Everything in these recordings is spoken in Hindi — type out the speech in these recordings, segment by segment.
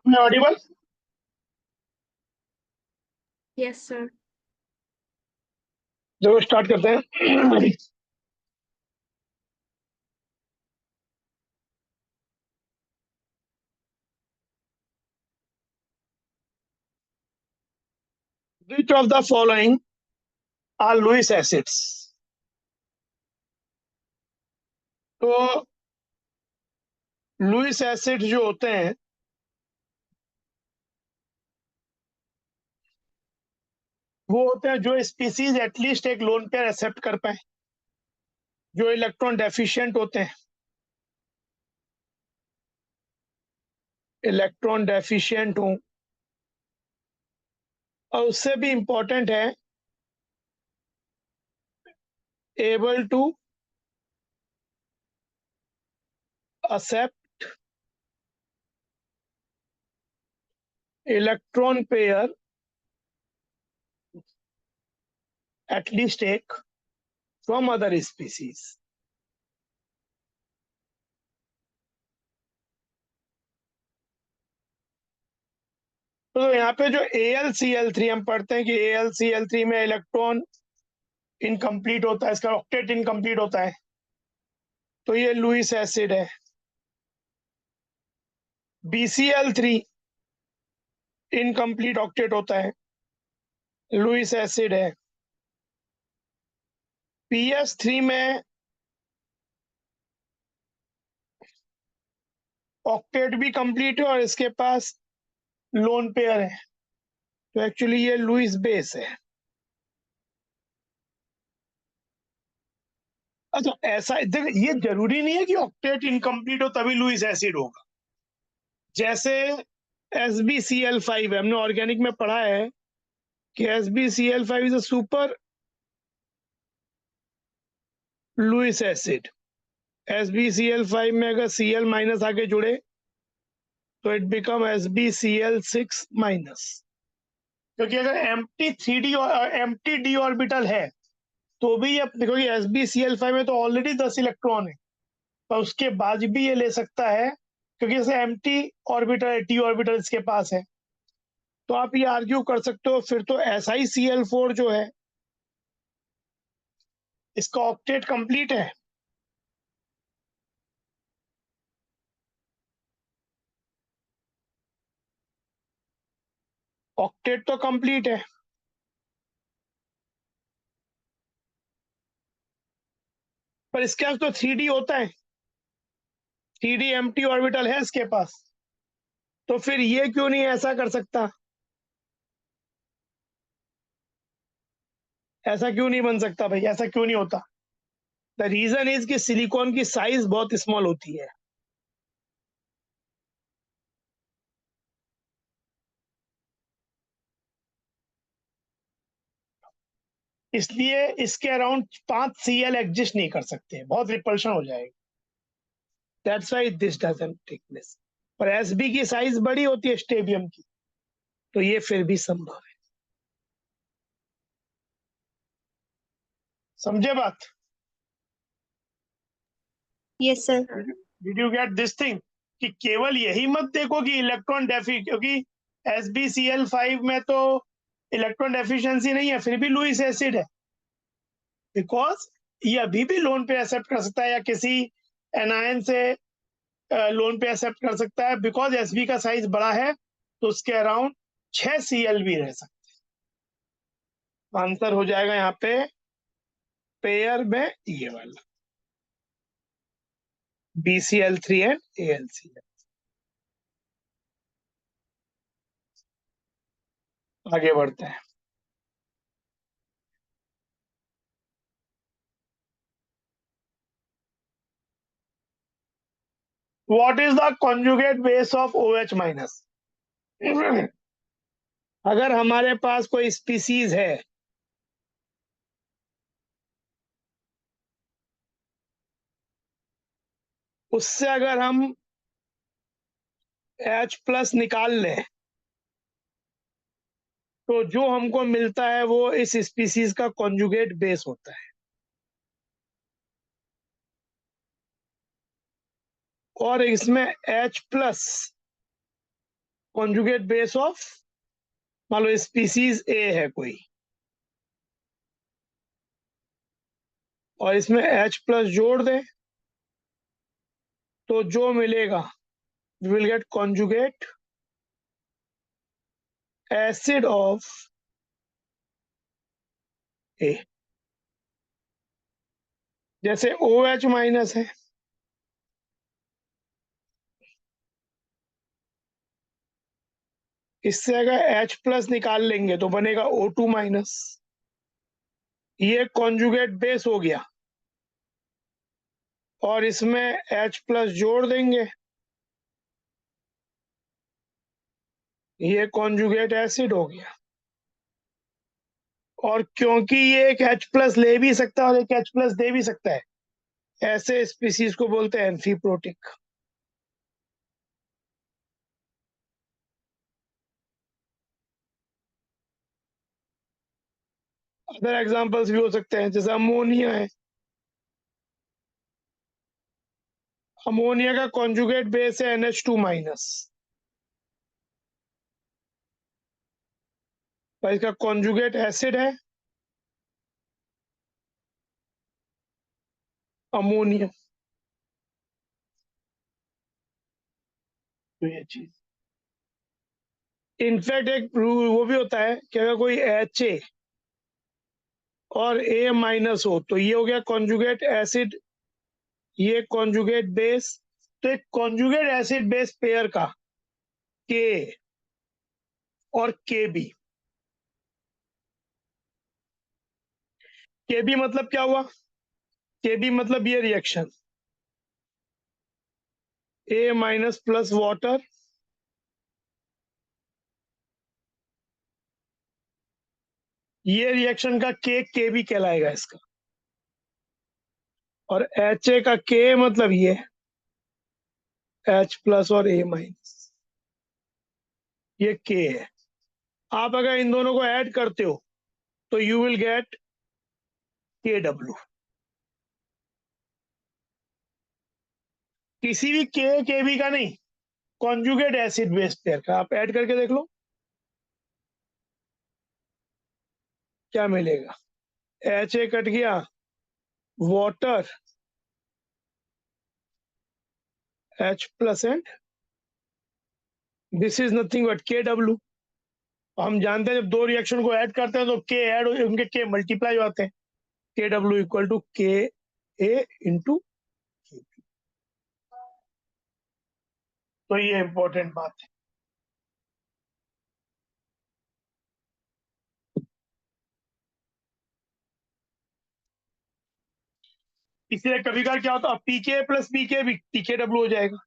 मैं ऑडिबल? Yes sir. जरूर स्टार्ट करते हैं। Which of the following are Lewis acids? तो लुइस एसिड जो होते हैं वो होते हैं जो स्पीसीज एटलीस्ट एक लोन पेयर एक्सेप्ट कर पाए, जो इलेक्ट्रॉन डेफिशिएंट होते हैं, इलेक्ट्रॉन डेफिशिएंट हो, और उससे भी इंपॉर्टेंट है able to accept electron pair at least एक फ्रॉम अदर स्पीसीज। तो यहाँ पे जो AlCl3 हम पढ़ते हैं कि AlCl3 में इलेक्ट्रॉन इनकम्प्लीट होता है, इसका ऑक्टेट इनकम्प्लीट होता है, तो ये लुइस एसिड है। BCl3 इनकम्प्लीट ऑक्टेट होता है, लुइस एसिड है। PS3 में ऑक्टेट भी कंप्लीट है और इसके पास लोन पेयर है, तो एक्चुअली ये लुइस बेस है। अच्छा, ऐसा देख, ये जरूरी नहीं है कि ऑक्टेट इनकम्प्लीट हो तभी लुइस एसिड होगा। जैसे SbCl5 है, हमने ऑर्गेनिक में पढ़ा है कि SbCl5 is a super Lewis acid. SbCl5 में अगर Cl माइनस आगे जुड़े तो इट बिकम SbCl6 माइनस, क्योंकि अगर एम्प्टी डी ऑर्बिटल है तो भी ये देखो कि SbCl5 में तो ऑलरेडी 10 इलेक्ट्रॉन है, तो उसके बाद भी ये ले सकता है क्योंकि जैसे एम्प्टी ऑर्बिटल टी ऑर्बिटल इसके पास है। तो आप ये आर्ग्यू कर सकते हो फिर तो SiCl4 जो है इसका ऑक्टेट कंप्लीट है। ऑक्टेट तो कंप्लीट है, पर इसके पास तो 3D होता है, 3D एम्प्टी ऑर्बिटल है इसके पास, तो फिर ये क्यों नहीं ऐसा कर सकता? ऐसा क्यों नहीं बन सकता भाई? ऐसा क्यों नहीं होता? द रीजन इज कि सिलिकॉन की साइज बहुत स्मॉल होती है। इसलिए इसके अराउंड 5 Cl एग्जिस्ट नहीं कर सकते, बहुत रिपल्शन हो जाएगा। That's why this doesn't take place. पर Sb की साइज बड़ी होती है स्टेबियम की, तो ये फिर भी संभव है। समझे बात? Yes sir. Did you get this thing? कि केवल यही मत देखो कि इलेक्ट्रॉन डेफी, क्योंकि SbCl5 में तो इलेक्ट्रॉन डेफिशिएंसी नहीं है, फिर भी लुइस एसिड है, बिकॉज ये अभी भी लोन पे एक्सेप्ट कर सकता है या किसी एनायन से लोन पे एक्सेप्ट कर सकता है, बिकॉज Sb का साइज बड़ा है तो उसके अराउंड 6 Cl भी रह सकते हैं। आंसर हो जाएगा यहाँ पे पेयर में ये वाला BCl3 एंड AlCl। आगे बढ़ते हैं। What is the conjugate base of OH minus? अगर हमारे पास कोई स्पीसीज है उससे अगर हम H+ निकाल लें तो जो हमको मिलता है वो इस स्पीसीज का कॉन्जुगेट बेस होता है। और इसमें H+ कॉन्जुगेट बेस ऑफ, मान लो स्पीसीज ए है कोई, और इसमें H+ जोड़ दें तो जो मिलेगा we will get conjugate acid of A। जैसे OH- है, इससे अगर H+ निकाल लेंगे तो बनेगा O2-। ये कॉन्जुगेट बेस हो गया, और इसमें H+ जोड़ देंगे, ये कॉन्जुगेट एसिड हो गया। और क्योंकि ये एक H+ ले भी सकता है और एक H+ दे भी सकता है, ऐसे स्पीसीज को बोलते हैं एम्फीप्रोटिक। अदर एग्जांपल्स भी हो सकते हैं, जैसे अमोनिया है, अमोनिया का कॉन्जुगेट बेस है NH2-, और इसका कॉन्जुगेट एसिड है अमोनिया। तो ये चीज इनफैक्ट एक वो भी होता है कि अगर कोई Ha और A- हो तो ये हो गया कॉन्जुगेट एसिड, ये कॉन्जुगेट बेस। तो एक कॉन्जुगेट एसिड बेस पेयर का K और Kb, Kb मतलब क्या हुआ, Kb मतलब ये रिएक्शन A- प्लस वाटर, ये रिएक्शन का Kb कहलाएगा इसका। और Ha का K मतलब ये H+ और A-, ये K है। आप अगर इन दोनों को ऐड करते हो तो यू विल गेट Kw। किसी भी Kb का नहीं, कॉन्जुगेट एसिड बेस पेयर का आप ऐड करके देख लो क्या मिलेगा। Ha कट गया, water H+ and this is nothing but Kw। हम जानते हैं जब दो रिएक्शन को ऐड करते हैं तो K ऐड, उनके K मल्टीप्लाई होते हैं, Kw equal to Ka into. तो ये इंपॉर्टेंट बात है। इसलिए कभी कभार क्या होता है, Pk प्लस Pk भी Pkw हो जाएगा,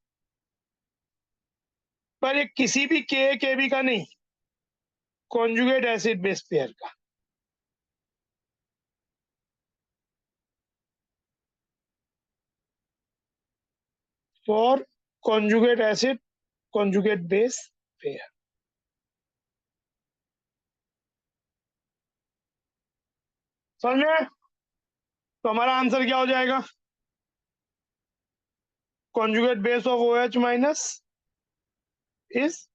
पर ये किसी भी Kb का नहीं, कॉन्जुगेट एसिड बेस पेयर का। For conjugate acid conjugate base pair. समझ में? तो हमारा आंसर क्या हो जाएगा, conjugate base of OH- is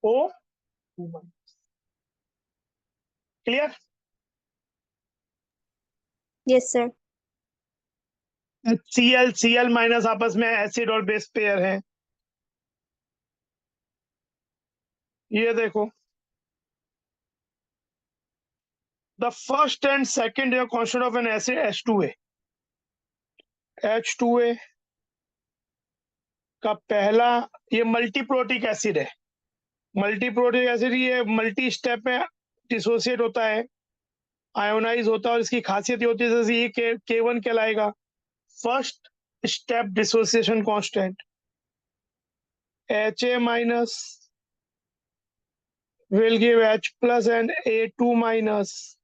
O। Clear? Yes, sir. Cl आपस में एसिड और बेस पेयर है। ये देखो, the first and second constant of N acid H2A। H2A का पहला, ये मल्टीप्रोटिक एसिड है। मल्टीप्रोटिक एसिड ये मल्टी स्टेप में डिसोसिएट होता है, आयोनाइज होता है, और इसकी खासियत ये होती है जैसे ये K1 कहलाएगा, first step dissociation constant. Ha- will give H+ and A2-।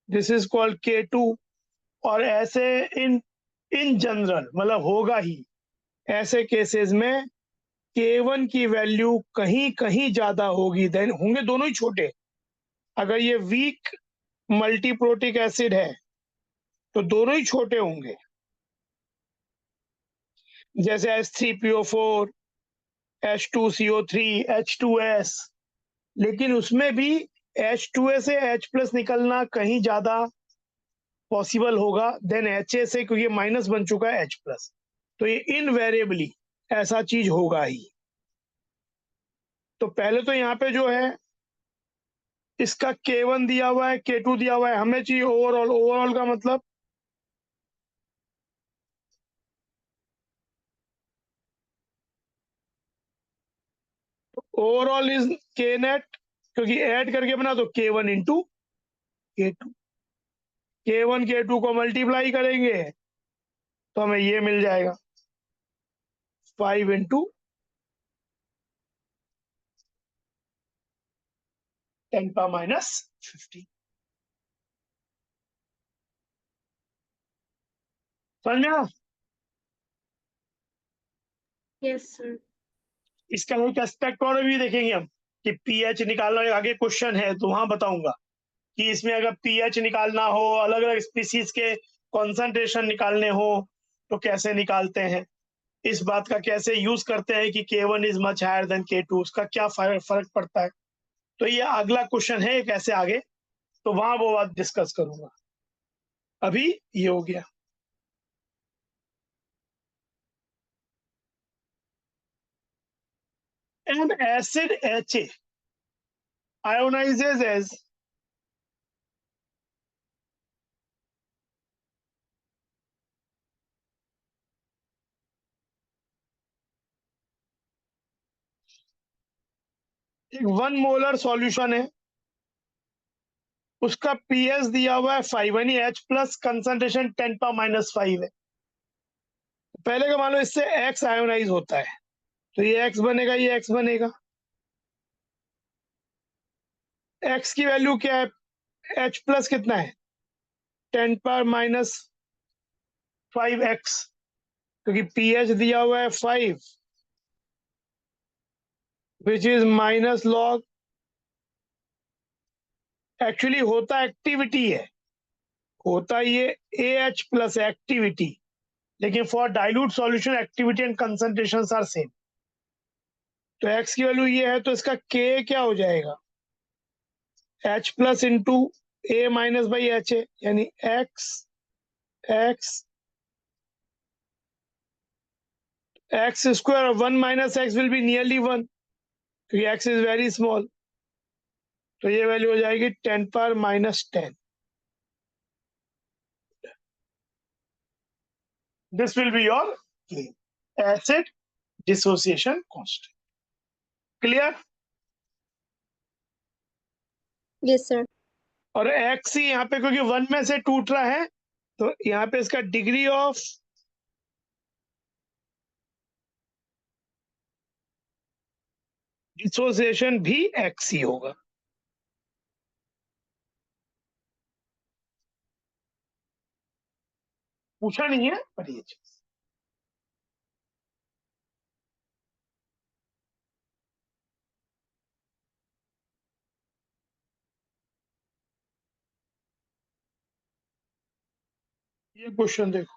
This is called K2। और ऐसे इन इन जनरल मतलब होगा ही, ऐसे केसेस में K1 की वैल्यू कहीं कहीं ज्यादा होगी, देन होंगे दोनों ही छोटे। अगर ये वीक मल्टीप्रोटिक एसिड है तो दोनों ही छोटे होंगे, जैसे H3PO4 H2CO3, H2S, लेकिन उसमें भी H2S से H+ निकलना कहीं ज्यादा पॉसिबल होगा देन HA से, क्योंकि माइनस बन चुका है H+, तो ये इनवेरिएबली ऐसा चीज होगा ही। तो पहले तो यहाँ पे जो है इसका K1 दिया हुआ है, K2 दिया हुआ है, हमें चाहिए ओवरऑल। ओवरऑल का मतलब ओवरऑल इज K नेट, क्योंकि ऐड करके बना तो K1 into K2, K1 K2 को मल्टीप्लाई करेंगे तो हमें ये मिल जाएगा 5 इंटू 10⁻⁻15। समझ में आया? Yes, sir. इसका एक एस्पेक्ट और भी देखेंगे हम कि पीएच निकालना, आगे क्वेश्चन है तो वहां बताऊंगा कि इसमें अगर पीएच निकालना हो, अलग अलग स्पीसीज के कॉन्सेंट्रेशन निकालने हो तो कैसे निकालते हैं, इस बात का कैसे यूज करते हैं कि K1 is much higher then K2, उसका क्या फर्क पड़ता है। तो ये अगला क्वेश्चन है कैसे आगे, तो वहां वो बात डिस्कस करूंगा। अभी ये हो गया। An acid HA ionizes as एक 1 मोलर सॉल्यूशन है, उसका पीएच दिया हुआ है 5, यानी H+ कंसंट्रेशन 10⁻⁻5 है। पहले का मान लो इससे X आयोनाइज होता है तो ये X बनेगा, ये X बनेगा। X की वैल्यू क्या है, H+ कितना है 10⁻⁻5x, क्योंकि पीएच दिया हुआ है 5 which is minus log, actually होता एक्टिविटी है, होता ये AH+ एक्टिविटी, लेकिन for dilute solution activity and concentration are same. तो X की वैल्यू ये है तो इसका K क्या हो जाएगा H+ इंटू A-/HA, यानी X square of 1 - X will be nearly 1, क्योंकि X is very small, तो ये वैल्यू हो जाएगी 10⁻⁻10। This will be your acid dissociation constant. Clear? Yes, sir. और X ही यहाँ पे क्योंकि 1 में से टूट रहा है तो यहाँ पे इसका डिग्री ऑफ डिसोसिएशन भी X ही होगा। पूछा नहीं है पर ये चीज ये क्वेश्चन देखो,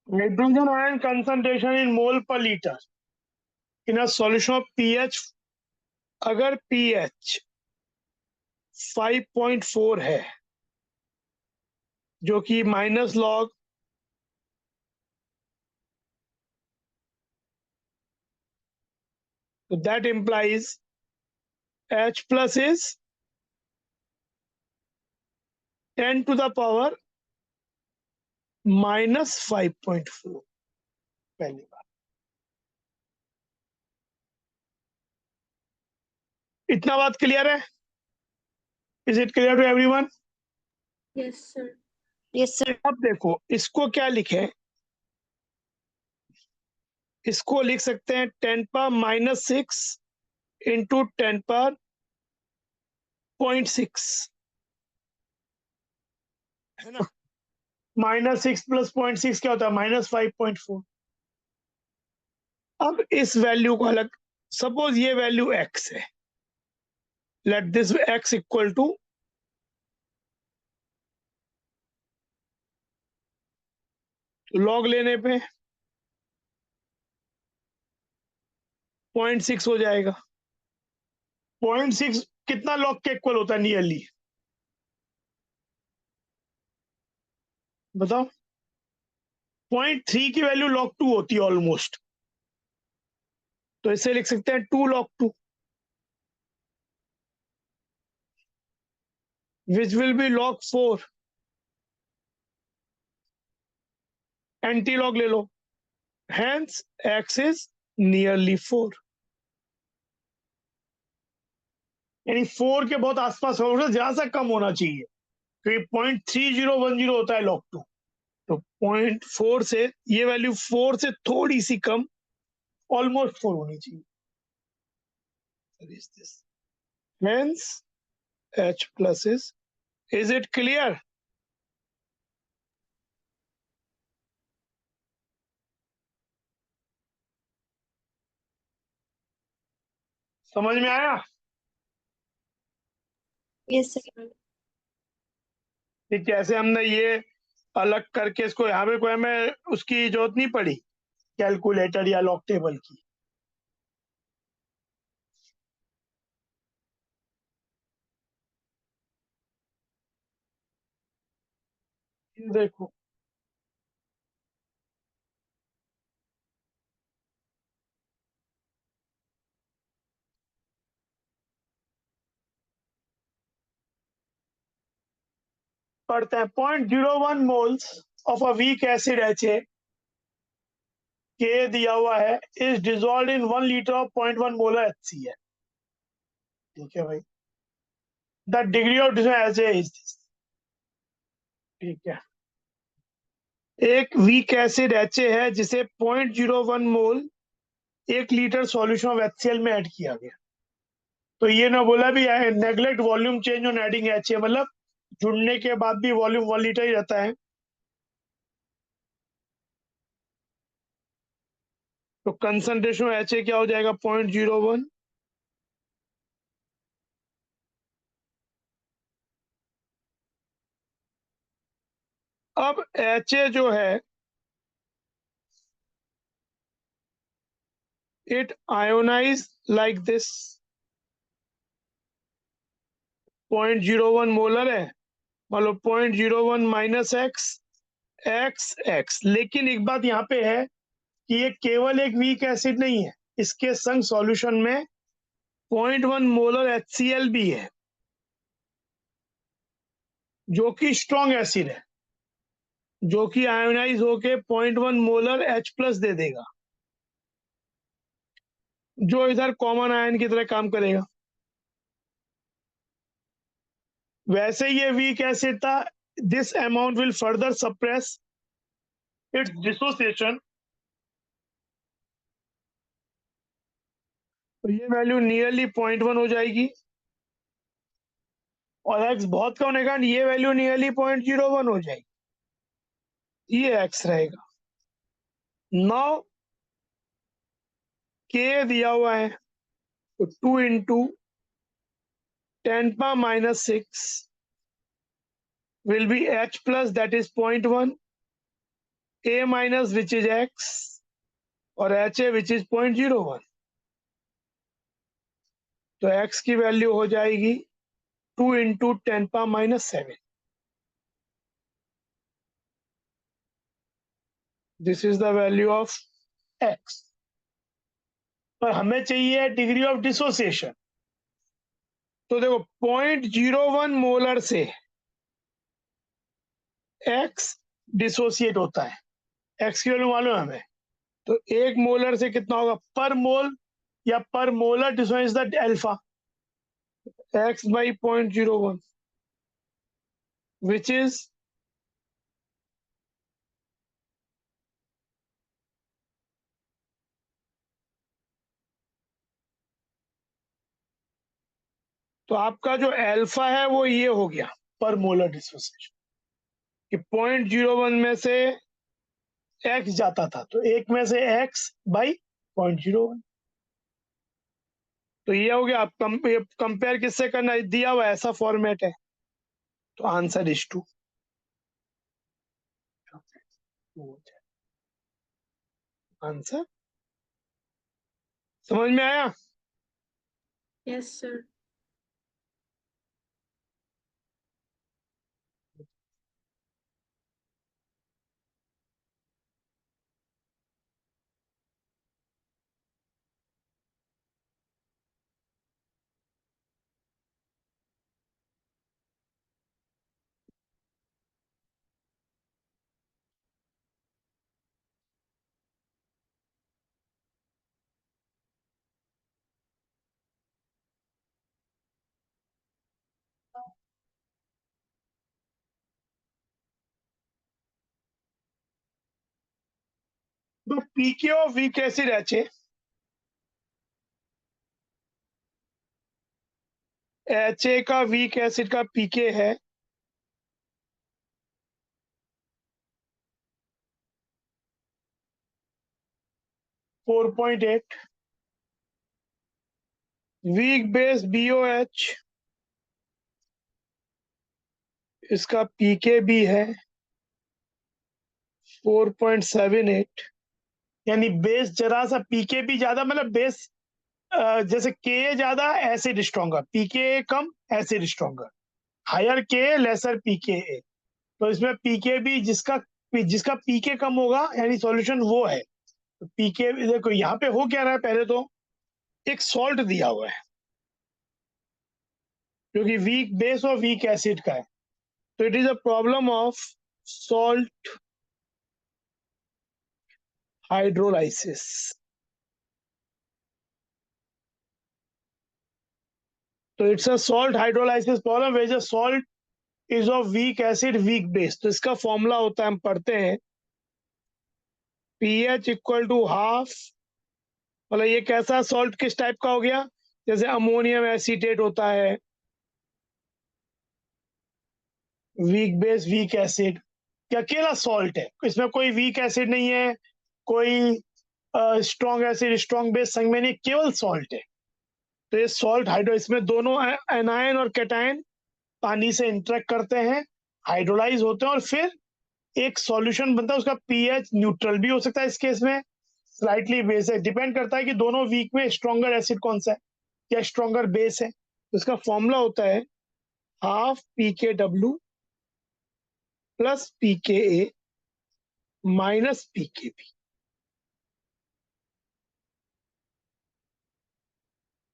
हाइड्रोजन आयन कंसंट्रेशन इन मोल पर litre in a solution of pH, अगर पीएच 5.4 है जो कि माइनस लॉग तो that implies H+ is 10 to the power -5.4। पहली बात, इतना बात क्लियर है? Is it clear to everyone? Yes, sir. Yes, sir. अब देखो इसको क्या लिखे, इसको लिख सकते हैं 10⁻⁻6 इंटू 10⁻⁻6, है ना। -6 + 0.6 क्या होता है -5.4। अब इस वैल्यू को अलग, सपोज ये वैल्यू X है, let this x equal to log लेने पे 0.6 हो जाएगा। 0.6 कितना लॉग के इक्वल होता है नियरली, बताओ। 0.3 की वैल्यू log 2 होती है ऑलमोस्ट, तो इसे लिख सकते हैं 2 log 2, which will be log 4। Anti log ले लो, hence x is nearly 4, यानी 4 के बहुत आसपास होगा, ज्यादा कम होना चाहिए, क्योंकि 0.3010 होता है log 2, तो 0.4 से ये वैल्यू 4 से थोड़ी सी कम, ऑलमोस्ट 4 होनी चाहिए। Hence h plus is it clear? समझ में आया? Yes, sir. कि कैसे हमने ये अलग करके इसको, यहाँ पे कोई हमें उसकी जरूरत नहीं पड़ी कैलकुलेटर या लॉग टेबल की। देखो पढ़ते हैं, 0.01 moles of a week acid HA के दिया हुआ है, is dissolve in 1 litre of 0.1 molar HCl। ठीक है भाई, the degree of HA is this. ठीक है, एक वीक एसिड HA है जिसे 0.01 मोल 1 लीटर सॉल्यूशन ऑफ HCl में ऐड किया गया। तो ये ना बोला भी है neglect volume change on adding HA, मतलब जुड़ने के बाद भी वॉल्यूम 1 लीटर ही रहता है। तो कंसंट्रेशन HA क्या हो जाएगा, 0.01। अब HA जो है it ionize like this, 0.01 molar है, मतलब 0.01 माइनस x। लेकिन एक बात यहाँ पे है कि ये केवल एक वीक एसिड नहीं है, इसके संग सॉल्यूशन में 0.1 मोलर HCl भी है, जो कि स्ट्रॉन्ग एसिड है, जो कि आयोनाइज होके 0.1 मोलर H+ दे देगा, जो इधर कॉमन आयन की तरह काम करेगा। वैसे ये वीक एसिड था, this amount will further suppress it's dissociation, तो ये वैल्यू नियरली 0.1 हो जाएगी, और x बहुत कम होने का ये वैल्यू नियरली 0.01 हो जाएगी, ये x रहेगा। नाउ k दिया हुआ है, तो 2 into 10⁻⁻⁶ will be H+, that is 0.1, a minus which is x, और HA which is 0.01, तो x की वैल्यू हो जाएगी 2 into 10⁻⁷। This is the value of x, पर हमें चाहिए डिग्री ऑफ डिसोसिएशन। तो देखो 0.01 मोलर से x डिसोसिएट होता है, x की वैल्यू मालूम है हमें, तो 1 मोलर से कितना होगा पर मोल, या पर molar dissociation the alpha x by 0.01 which is तो आपका जो अल्फा है वो ये हो गया पर मोलर डिसोसिएशन, कि 0.01 में से x जाता था, तो 1 में से x by 0.01। तो ये हो गया। आप कंपेयर किससे करना है, दिया हुआ ऐसा फॉर्मेट है, तो आंसर इज 2। आंसर समझ में आया? Yes, sir. तो पीके ऑफ वीक एसिड एच का वीक एसिड का पीके है 4.8। वीक बेस BOH इसका पीके भी है 4.78। यानी बेस जरा सा, पीके भी ज्यादा, मतलब बेस जैसे के ज्यादा एसिड स्ट्रॉन्गर, पीके कम एसिड स्ट्रॉन्गर, हायर के लेसर पीके। तो इसमें पीके भी जिसका जिसका पीके कम होगा यानी सॉल्यूशन वो है। तो पीके देखो यहाँ पे हो क्या रहा है, पहले तो एक सॉल्ट दिया हुआ है जो कि वीक बेस और वीक एसिड का है। तो it is a problem of salt hydrolysis. तो it's a salt hydrolysis problem where the salt is of weak acid weak base. तो इसका फॉर्मूला होता है, हम पढ़ते हैं, पीएच इक्वल टू हाफ, मतलब ये कैसा सॉल्ट किस टाइप का हो गया, जैसे अमोनियम एसीटेट होता है, वीक बेस वीक एसिड, क्या अकेला सॉल्ट है, इसमें कोई वीक एसिड नहीं है, कोई स्ट्रॉन्ग एसिड स्ट्रॉन्ग बेस संग में नहीं, केवल सॉल्ट है। तो ये सॉल्ट हाइड्रो, इसमें दोनों एनायन और कैटायन पानी से इंटरेक्ट करते हैं, हाइड्रोलाइज होते हैं, और फिर एक सॉल्यूशन बनता है। उसका पीएच न्यूट्रल भी हो सकता है इस केस में, स्लाइटली बेस है, डिपेंड करता है कि दोनों वीक में स्ट्रॉन्गर एसिड कौन सा है या स्ट्रॉन्गर बेस है। तो इसका फॉर्मूला होता है half PKW plus PKA minus PKB।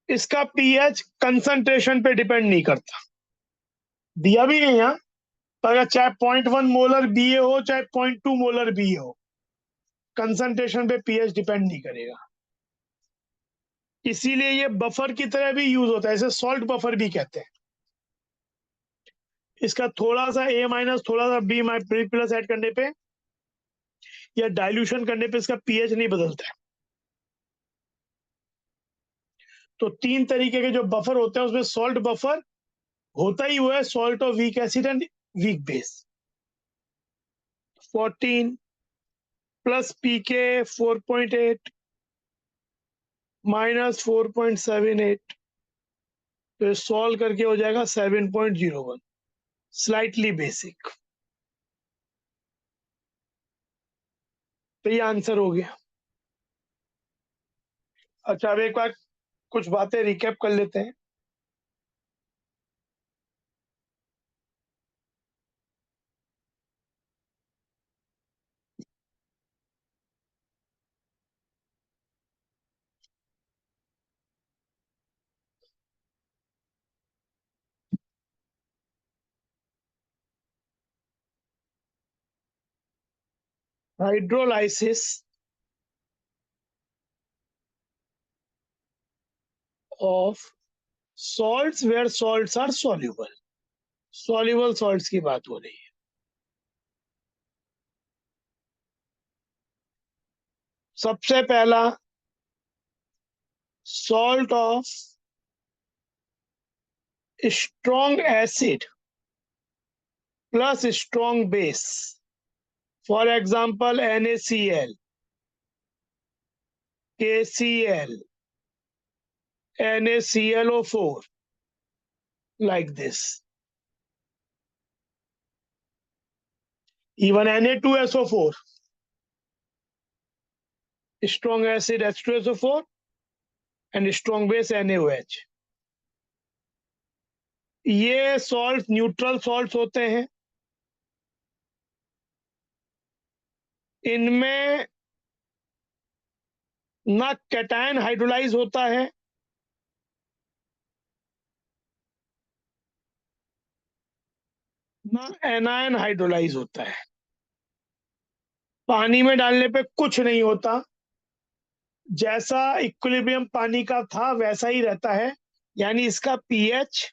इसका पीएच कंसंट्रेशन पे डिपेंड नहीं करता, दिया भी नहीं यहाँ, तो अगर चाहे 0.1 मोलर BA हो चाहे 0.2 मोलर BA हो, कंसंट्रेशन पे पीएच डिपेंड नहीं करेगा। इसीलिए ये बफर की तरह भी यूज होता है, इसे सॉल्ट बफर भी कहते हैं। इसका थोड़ा सा A- थोड़ा सा B+ ऐड करने पे या डाइल्यूशन करने पे इसका पीएच नहीं बदलता है। तो 3 तरीके के जो बफर होते हैं उसमें सॉल्ट बफर होता ही हुआ है, salt of weak acid and weak base. 14 plus PK 4.8 minus 4.78, तो सॉल्व करके हो जाएगा 7.01, स्लाइटली बेसिक। तो ये आंसर हो गया। अच्छा, अब एक बार कुछ बातें रिकैप कर लेते हैं। Hydrolysis of salts where salts are soluble, soluble salts की बात हो रही है। सबसे पहला salt of strong acid plus strong base, for example NaCl, KCl, NaClO4 like this. Even Na2SO4, strong acid H2SO4 and strong base NaOH. ये सॉल्ट न्यूट्रल सॉल्ट्स होते हैं, इनमें ना कैटायन हाइड्रोलाइज होता है ना एनायन हाइड्रोलाइज होता है। पानी में डालने पे कुछ नहीं होता, जैसा इक्विलिब्रियम पानी का था वैसा ही रहता है, यानी इसका pH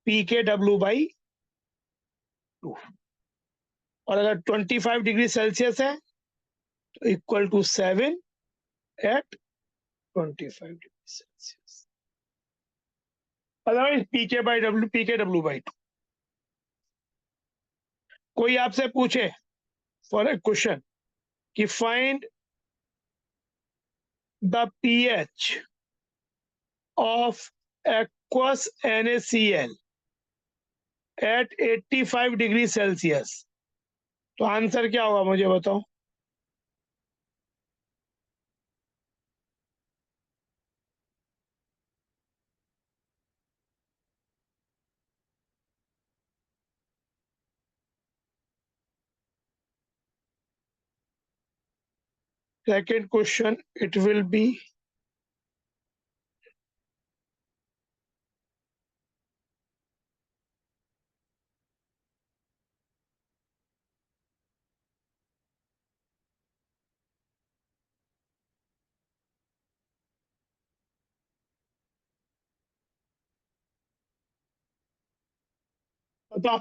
pKw/2, और अगर 25 डिग्री सेल्सियस है तो equal to 7 at 25 degree Celsius, otherwise pKw/2। कोई आपसे पूछे फॉर ए क्वेश्चन कि find the pH of aqueous NaCl at 85 degree Celsius, तो आंसर क्या होगा मुझे बताओ। Second question, it will be बताओ।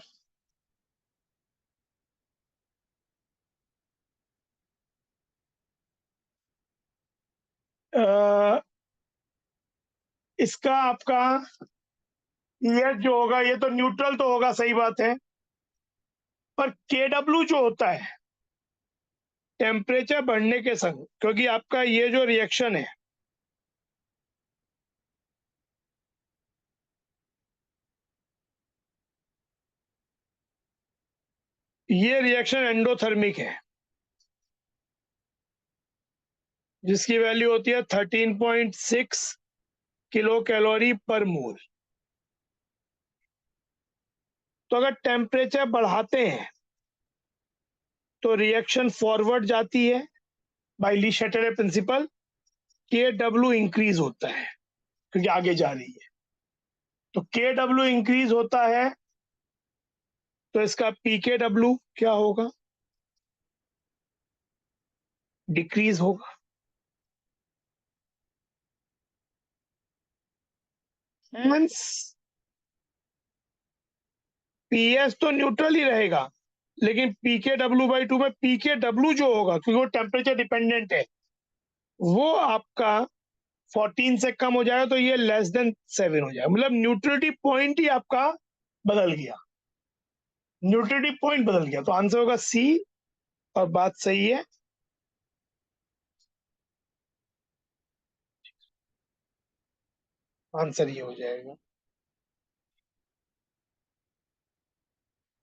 इसका आपका ये जो होगा ये तो न्यूट्रल तो होगा, सही बात है, पर Kw जो होता है टेम्परेचर बढ़ने के संग, क्योंकि आपका ये जो रिएक्शन है ये रिएक्शन एंडोथर्मिक है, जिसकी वैल्यू होती है 13.6 किलो कैलोरी पर मोल। तो अगर टेम्परेचर बढ़ाते हैं तो रिएक्शन फॉरवर्ड जाती है बाय ली शैटेलर प्रिंसिपल, Kw इंक्रीज होता है क्योंकि आगे जा रही है, तो Kw इंक्रीज होता है तो इसका pKw क्या होगा, डिक्रीज होगा। मींस pH तो न्यूट्रल ही रहेगा, लेकिन pKw/2 में pKw जो होगा, क्योंकि वो टेम्परेचर डिपेंडेंट है, वो आपका 14 से कम हो जाएगा, तो ये लेस देन 7 हो जाएगा। मतलब न्यूट्रलिटी पॉइंट ही आपका बदल गया, न्यूट्रलिटी पॉइंट बदल गया, तो आंसर होगा सी, और बात सही है। आंसर ये हो जाएगा।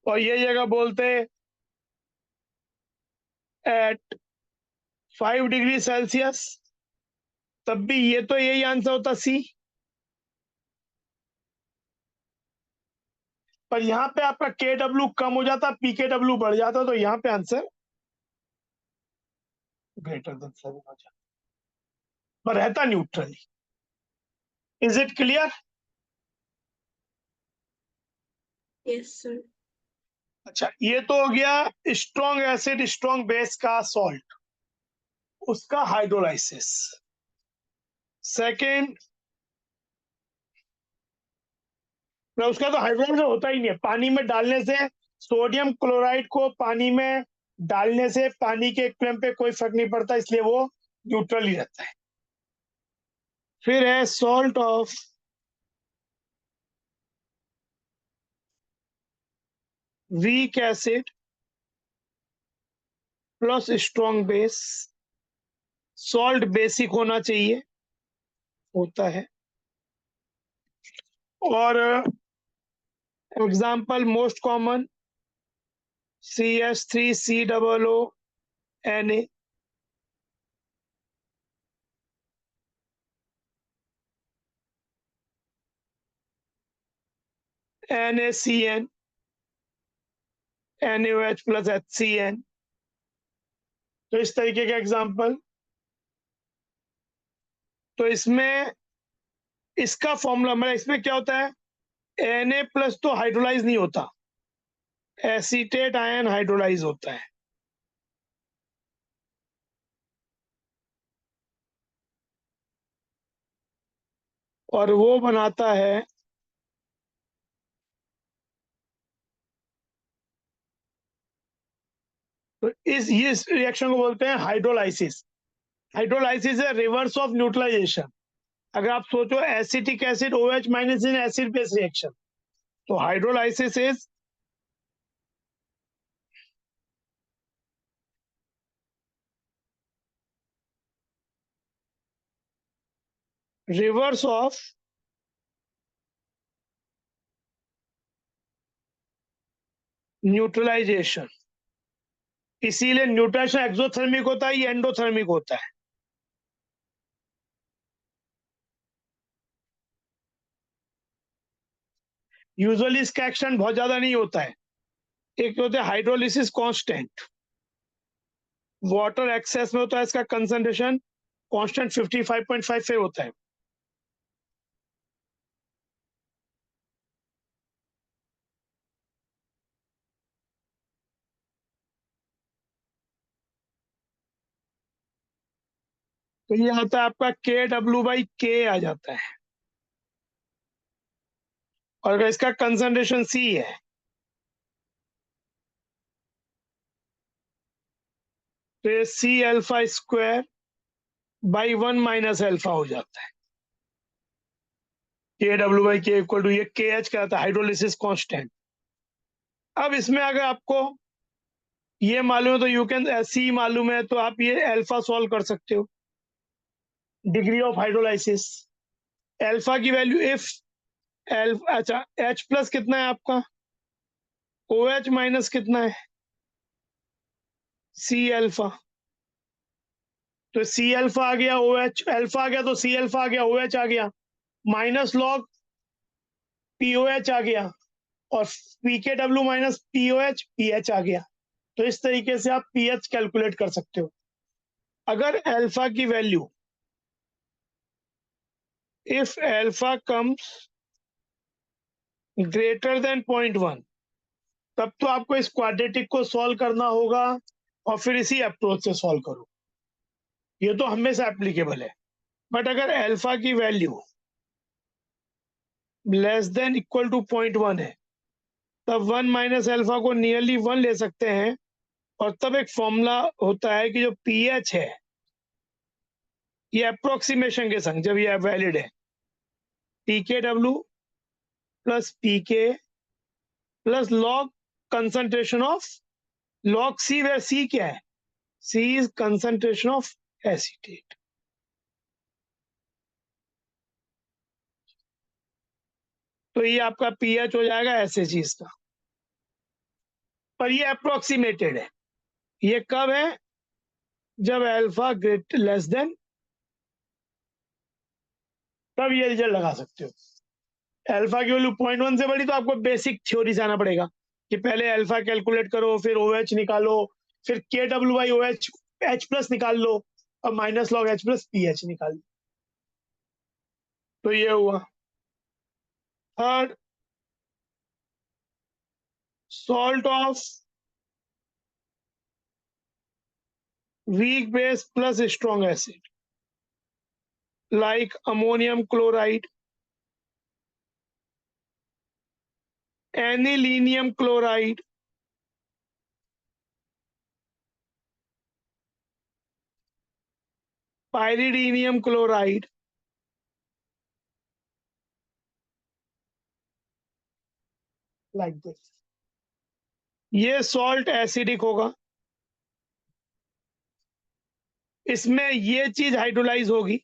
और ये जगह बोलते एट 5 डिग्री सेल्सियस, तब भी ये तो यही आंसर होता सी, पर यहाँ पे आपका Kw कम हो जाता, pKw बढ़ जाता, तो यहाँ पे आंसर ग्रेटर देन 7 हो जाता, पर रहता neutral. Is it clear? Yes, sir. अच्छा, ये तो हो गया स्ट्रॉन्ग एसिड स्ट्रॉन्ग बेस का सॉल्ट, उसका हाइड्रोलाइसिस। सेकेंड, उसका तो हाइड्रोलाइसिस होता ही नहीं है, पानी में डालने से, सोडियम क्लोराइड को पानी में डालने से पानी के इक्विलिब्रियम पे कोई फर्क नहीं पड़ता, इसलिए वो न्यूट्रल ही रहता है। फिर है salt of weak acid plus strong base. Salt basic होना चाहिए, होता है, और example most common CH3COO Na, NaCN, NaOH plus HCN। तो इस तरीके का एग्जाम्पल। तो इसमें इसका फॉर्मूला मतलब इसमें क्या होता है, Na प्लस तो हाइड्रोलाइज नहीं होता, एसीटेट आयन हाइड्रोलाइज होता है। और वो बनाता है तो इस रिएक्शन को बोलते हैं हाइड्रोलाइसिस। हाइड्रोलाइसिस है रिवर्स ऑफ न्यूट्रलाइजेशन। अगर आप सोचो acetic acid OH minus in acid base reaction, तो hydrolysis is reverse of neutralization. इसीलिए न्यूट्रलाइजेशन एक्सोथर्मिक होता है, ये एंडोथर्मिक होता है। यूजुअली इसका एक्शन बहुत ज्यादा नहीं होता है। एक होता है हाइड्रोलिसिस कांस्टेंट, वाटर एक्सेस में होता है, इसका कंसंट्रेशन कांस्टेंट 55.5 होता है। तो ये आता है आपका KW/K आ जाता है। और अगर इसका कंसंट्रेशन C है तो ये C⁴/1 माइनस अल्फा हो जाता है। KW/K इक्वल टू ये KH कहलाता है हाइड्रोलिसिस कांस्टेंट। अब इसमें अगर आपको ये मालूम है तो यू कैन C मालूम है तो आप ये अल्फा सॉल्व कर सकते हो, डिग्री ऑफ हाइड्रोलाइसिस। अल्फा की वैल्यू इफ अच्छा H प्लस कितना है आपका, OH माइनस कितना है, C⁴। तो C⁴ आ गया, OH अल्फा आ गया, तो C⁴ आ गया, OH आ गया, माइनस लॉग POH आ गया, और PKW माइनस POH PH आ गया। तो इस तरीके से आप pH कैलकुलेट कर सकते हो। अगर अल्फा की value if alpha comes greater than 0.1, तब तो आपको इस क्वाड्रेटिक को सॉल्व करना होगा और फिर इसी अप्रोच से सॉल्व करो। ये तो हमेशा एप्लीकेबल है। बट अगर अल्फा की value less than equal to 0.1 है, तब 1 माइनस अल्फा को नियरली 1 ले सकते हैं। और तब एक फॉर्मूला होता है कि जो pH है ये अप्रोक्सीमेशन के संग जब ये वैलिड है, PKW plus PK plus log concentration of log C, where C क्या है, C is concentration of acetate. तो ये आपका pH हो जाएगा ऐसे चीज का। पर ये अप्रोक्सीमेटेड है, ये कब है, जब अल्फा ग्रेट लेस देन, तब ये रिजल्ट लगा सकते हो। अल्फा की वैल्यू 0.1 से बड़ी तो आपको बेसिक थ्योरी से आना पड़ेगा कि पहले अल्फा कैलकुलेट करो, फिर OH निकालो, फिर KW/OH H प्लस निकाल लो, और minus log H plus PH निकाल लो। तो ये हुआ। Third, salt of weak base plus strong acid like ammonium chloride, anilinium chloride, pyridinium chloride, like this। ये सॉल्ट एसिडिक होगा, इसमें ये चीज हाइड्रोलाइज होगी,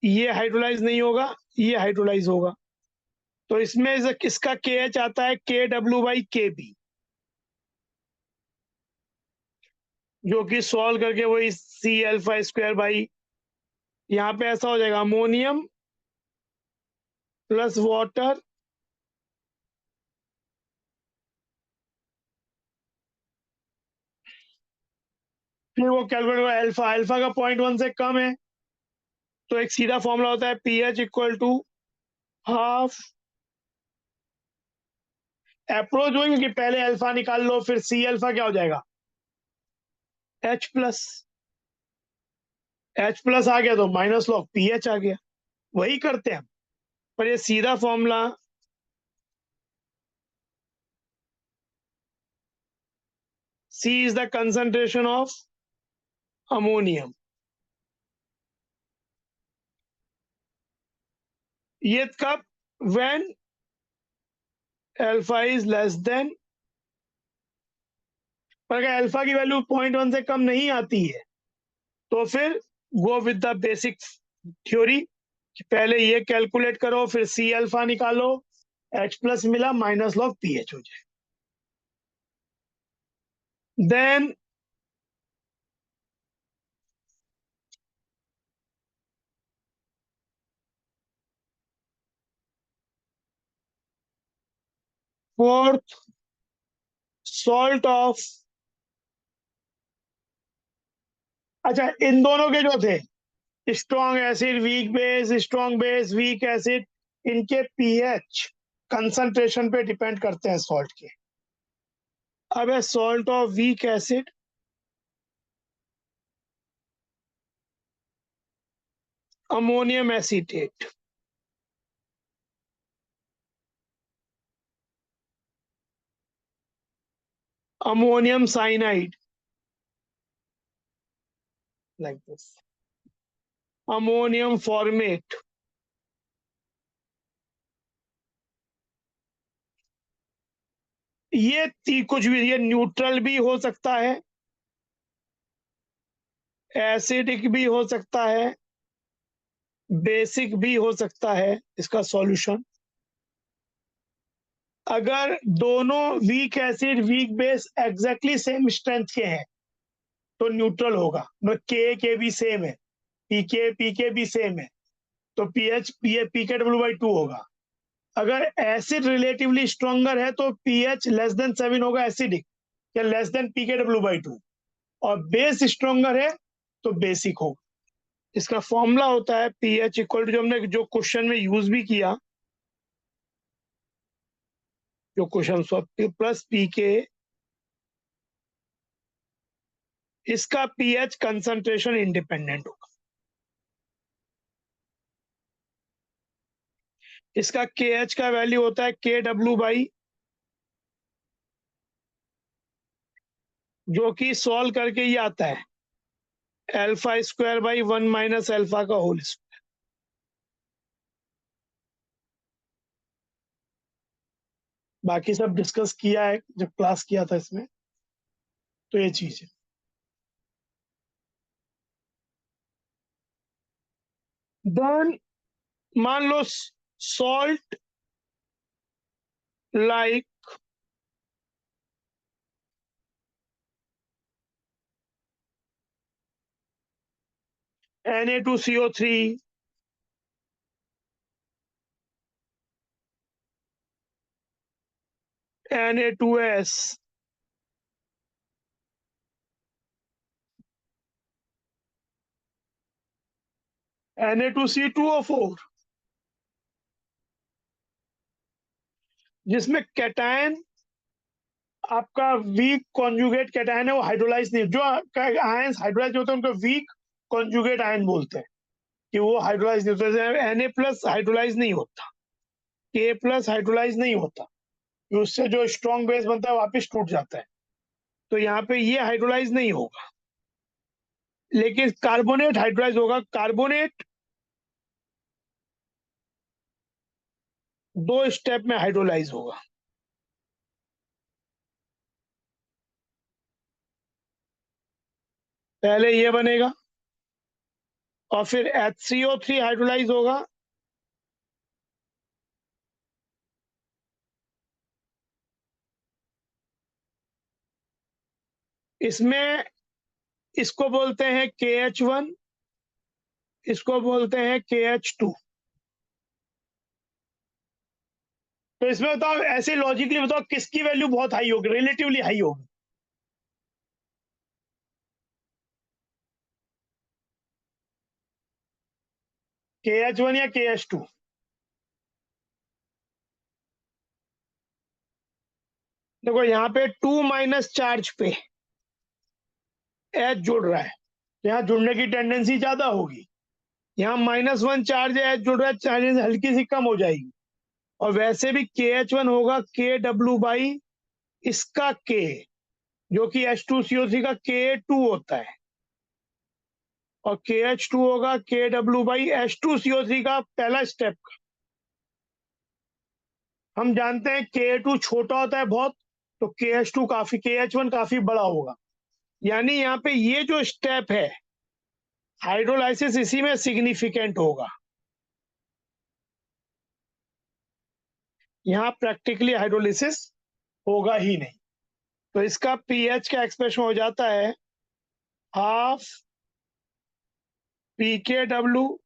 ये हाइड्रोलाइज नहीं होगा, ये हाइड्रोलाइज होगा। तो इसमें किसका के एच आता है के डब्ल्यू बाई के बी, जो कि सॉल्व करके वही सी अल्फा स्क्वायर बाई, यहाँ पे ऐसा हो जाएगा अमोनियम प्लस वाटर फिर वो कैलकुलेट होगा अल्फा, अल्फा का 0.1 से कम है तो एक सीधा फॉर्मूला होता है P H equal to half, approach वही कि पहले अल्फा निकाल लो फिर सी अल्फा क्या हो जाएगा एच प्लस, एच प्लस आ गया तो माइनस लॉग पी एच आ गया, वही करते हैं हम। पर ये सीधा formula C is the concentration of ammonium, ये कब when alpha is less than, पर अगर अल्फा की वैल्यू 0.1 से कम नहीं आती है तो फिर go with the basic theory, पहले ये कैलकुलेट करो फिर सी अल्फा निकालो, एच प्लस मिला माइनस लॉग पी एच हो जाए, देन फोर्थ सॉल्ट ऑफ, अच्छा इन दोनों के जो थे strong acid weak base weak acid, इनके पीएच कंसंट्रेशन पे डिपेंड करते हैं सॉल्ट के। अब है salt of weak acid, ammonium acetate, ammonium cyanide like this, ammonium format, ये कुछ भी, ये न्यूट्रल भी हो सकता है, एसिडिक भी हो सकता है, बेसिक भी हो सकता है इसका सॉल्यूशन। अगर दोनों week acid weak base exactly same strength के हैं तो न्यूट्रल होगा, मतलब के भी सेम है, पीके भी सेम है तो पीएच पीके डब्ल्यू बाई 2 होगा। अगर एसिड रिलेटिवली स्ट्रॉन्गर है तो पीएच लेस देन 7 होगा एसिडिक, या less than PK W by 2, और बेस स्ट्रॉन्गर है तो बेसिक होगा। इसका फॉर्मूला होता है पीएच इक्वल टू, जो हमने जो क्वेश्चन में यूज भी किया, जो क्वेश्चन प्लस पीके, इसका पीएच कंसंट्रेशन इंडिपेंडेंट होगा, इसका के एच का वैल्यू होता है के डब्ल्यू बाई, जो कि सॉल्व करके ये आता है alpha square by 1 minus alpha का होल स्क्वायर। बाकी सब डिस्कस किया है जब क्लास किया था इसमें, तो ये चीज है। देन मान लो salt like Na2CO3, Na2S, Na2C2O4, जिसमें कैटायन आपका वीक कॉन्जुगेट कैटायन है, वो हाइड्रोलाइज नहीं, जो आयंस हाइड्रोलाइज होते हैं उनको वीक कॉन्जुगेट आयन बोलते हैं, कि वो हाइड्रोलाइज नहीं होते। Na प्लस हाइड्रोलाइज नहीं होता, K प्लस हाइड्रोलाइज नहीं होता, उससे जो स्ट्रॉन्ग बेस बनता है वापिस टूट जाता है, तो यहाँ पे ये हाइड्रोलाइज नहीं होगा, लेकिन कार्बोनेट हाइड्रोलाइज होगा। कार्बोनेट 2 स्टेप में हाइड्रोलाइज होगा, पहले ये बनेगा और फिर HCO3 हाइड्रोलाइज होगा, इसमें इसको बोलते हैं KH1, इसको बोलते हैं KH2। तो इसमें बताओ, ऐसे लॉजिकली बताओ किसकी वैल्यू बहुत हाई होगी, रिलेटिवली हाई होगी? KH1 या KH2? देखो यहाँ पे 2 माइनस चार्ज पे H जुड़ रहा है, यहाँ जुड़ने की टेंडेंसी ज्यादा होगी। यहाँ -1 चार्ज H जुड़ रहा है, चार्जेस हल्की सी कम हो जाएगी। और वैसे भी KH1 होगा KW बाई इसका K, जो कि H2CO3 का K2 होता है, और KH2 होगा KW बाई H2CO3 का पहला स्टेप का। हम जानते हैं K2 छोटा होता है बहुत, तो KH1 काफी बड़ा होगा। यानी यहाँ पे ये जो स्टेप है हाइड्रोलाइसिस, इसी में सिग्निफिकेंट होगा। यहाँ प्रैक्टिकली हाइड्रोलिसिस होगा ही नहीं। तो इसका पीएच का एक्सप्रेशन हो जाता है हाफ PKW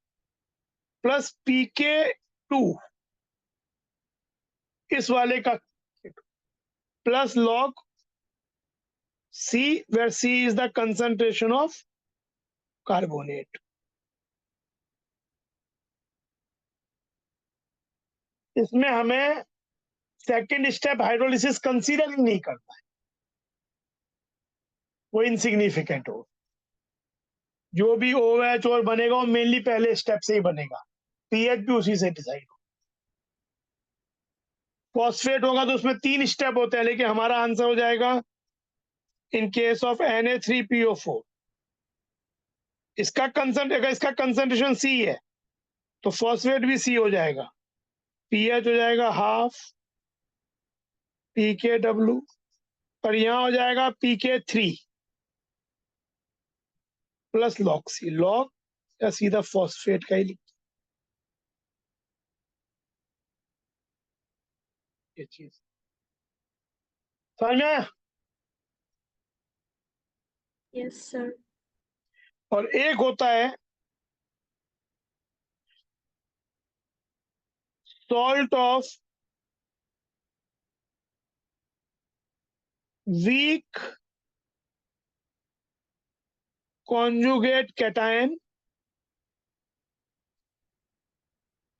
प्लस PK2, इस वाले का plus log C, where C is the concentration of carbonate। इसमें हमें सेकेंड स्टेप हाइड्रोलिसिस कंसीडर ही नहीं करना है, वो इनसिग्निफिकेंट हो। जो भी OH और बनेगा वो मेनली पहले स्टेप से ही बनेगा, पीएच भी उसी से डिसाइड हो। फॉस्फेट होगा तो उसमें 3 स्टेप होते हैं, लेकिन हमारा आंसर हो जाएगा इन केस ऑफ Na3PO4। इसका कंसंट्रेशन C है, तो फॉस्फेट भी C हो जाएगा। पीएच हो जाएगा हाफ PKW, और यहाँ हो जाएगा PK3 plus log C। log या सीधा फॉस्फेट का ही लिख, ये चीज समझ में आया? Yes, sir. और एक होता है salt of weak conjugate cation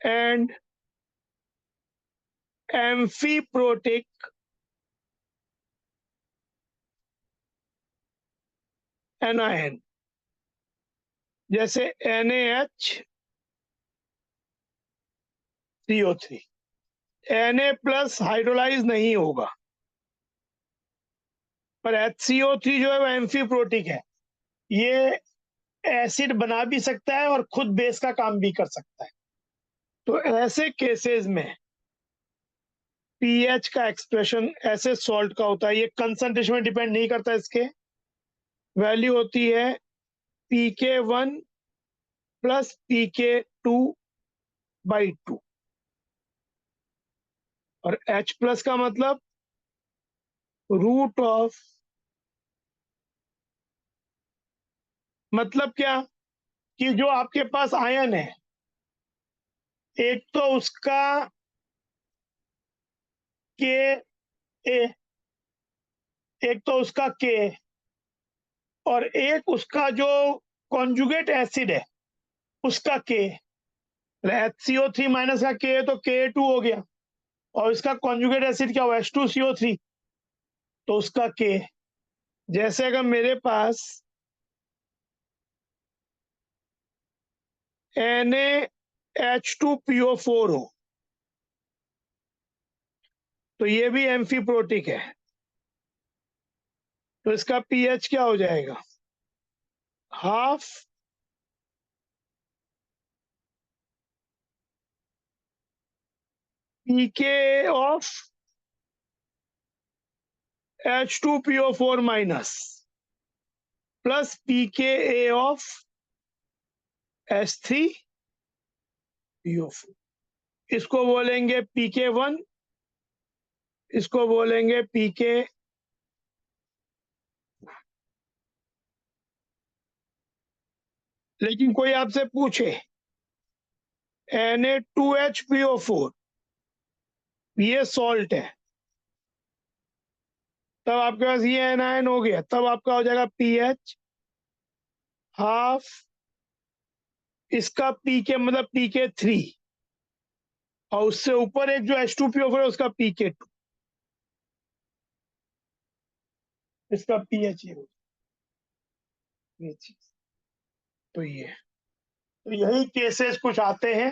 and amphiprotic anion, जैसे NaHCO3। Na प्लस हाइड्रोलाइज नहीं होगा, पर HCO3 जो है वो एम्फीप्रोटिक है। ये एसिड बना भी सकता है और खुद बेस का काम भी कर सकता है। तो ऐसे केसेस में पीएच का एक्सप्रेशन ऐसे सॉल्ट का होता है, ये कंसंट्रेशन में डिपेंड नहीं करता, इसके वैल्यू होती है PK1 प्लस PK2/2, और H प्लस का मतलब रूट ऑफ, मतलब क्या कि जो आपके पास आयन है, एक तो उसका के ए, एक तो उसका के, और एक उसका जो कॉन्जुगेट एसिड है उसका के। HCO3 माइनस का के है तो K2 हो गया, और इसका कॉन्जुगेट एसिड क्या हुआ H2CO3, तो उसका के। जैसे अगर मेरे पास NaH2PO4 हो, तो ये भी एम्फीप्रोटिक है, तो इसका पीएच क्या हो जाएगा half PK of H2PO4 minus plus PKA of H3PO4। इसको बोलेंगे PK1, इसको बोलेंगे PK, लेकिन कोई आपसे पूछे Na2HPO4 ये सॉल्ट है, तब आपके पास ये एनायन हो गया, तब आपका हो जाएगा पीएच हाफ, इसका पीके मतलब pK3, और उससे ऊपर एक जो H2PO4 है उसका pK2, इसका पीएच ये चीज। तो यही केसेस कुछ आते हैं,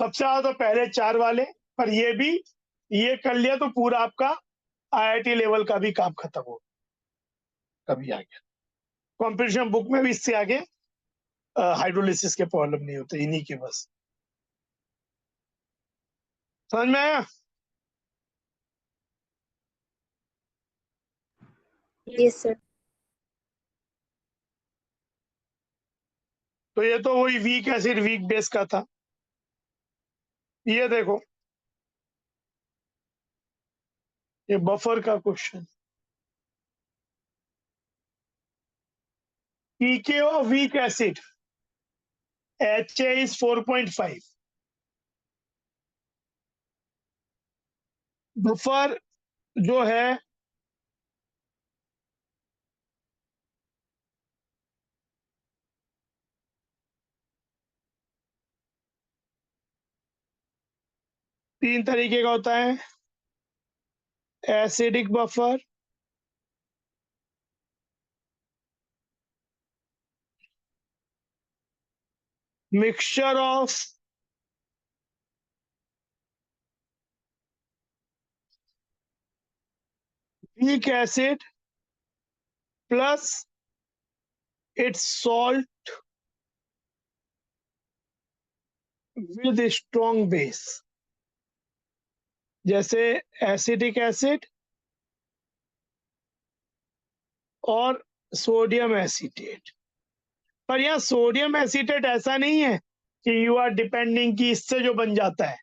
सबसे ज्यादा तो पहले 4 वाले, पर ये कर लिया तो पूरा आपका आईआईटी लेवल का भी काम खत्म हो, कभी आ गया कॉम्पिटिशन बुक में भी इससे आगे हाइड्रोलिसिस के प्रॉब्लम नहीं होते, इन्हीं के बस। समझ में आया? Yes, sir. तो ये तो वही वीक एसिड वीक बेस का था। ये देखो, ये बफर का question, PK of weak acid HA is 4.5, buffer जो है तीन तरीके का होता है, acidic buffer, mixture of weak acid plus its salt with strong base, जैसे एसिडिक एसिड और सोडियम एसीटेट। पर यहाँ सोडियम एसीटेट ऐसा नहीं है कि यू आर डिपेंडिंग कि इससे जो बन जाता है,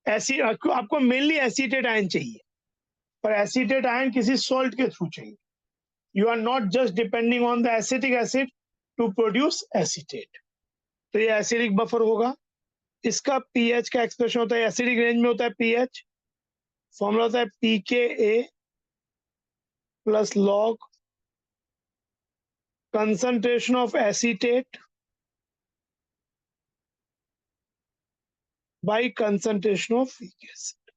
ऐसी आपको मेनली एसीटेट आयन चाहिए, पर एसीटेट आयन किसी सॉल्ट के थ्रू चाहिए। You are not just depending on the acetic acid to produce acetate. तो ये एसिडिक बफर होगा। इसका पीएच का एक्सप्रेशन होता है, एसिडिक रेंज में होता है पीएच, फॉर्मूला होता है pKa plus log concentration of acetate by concentration of weak acid.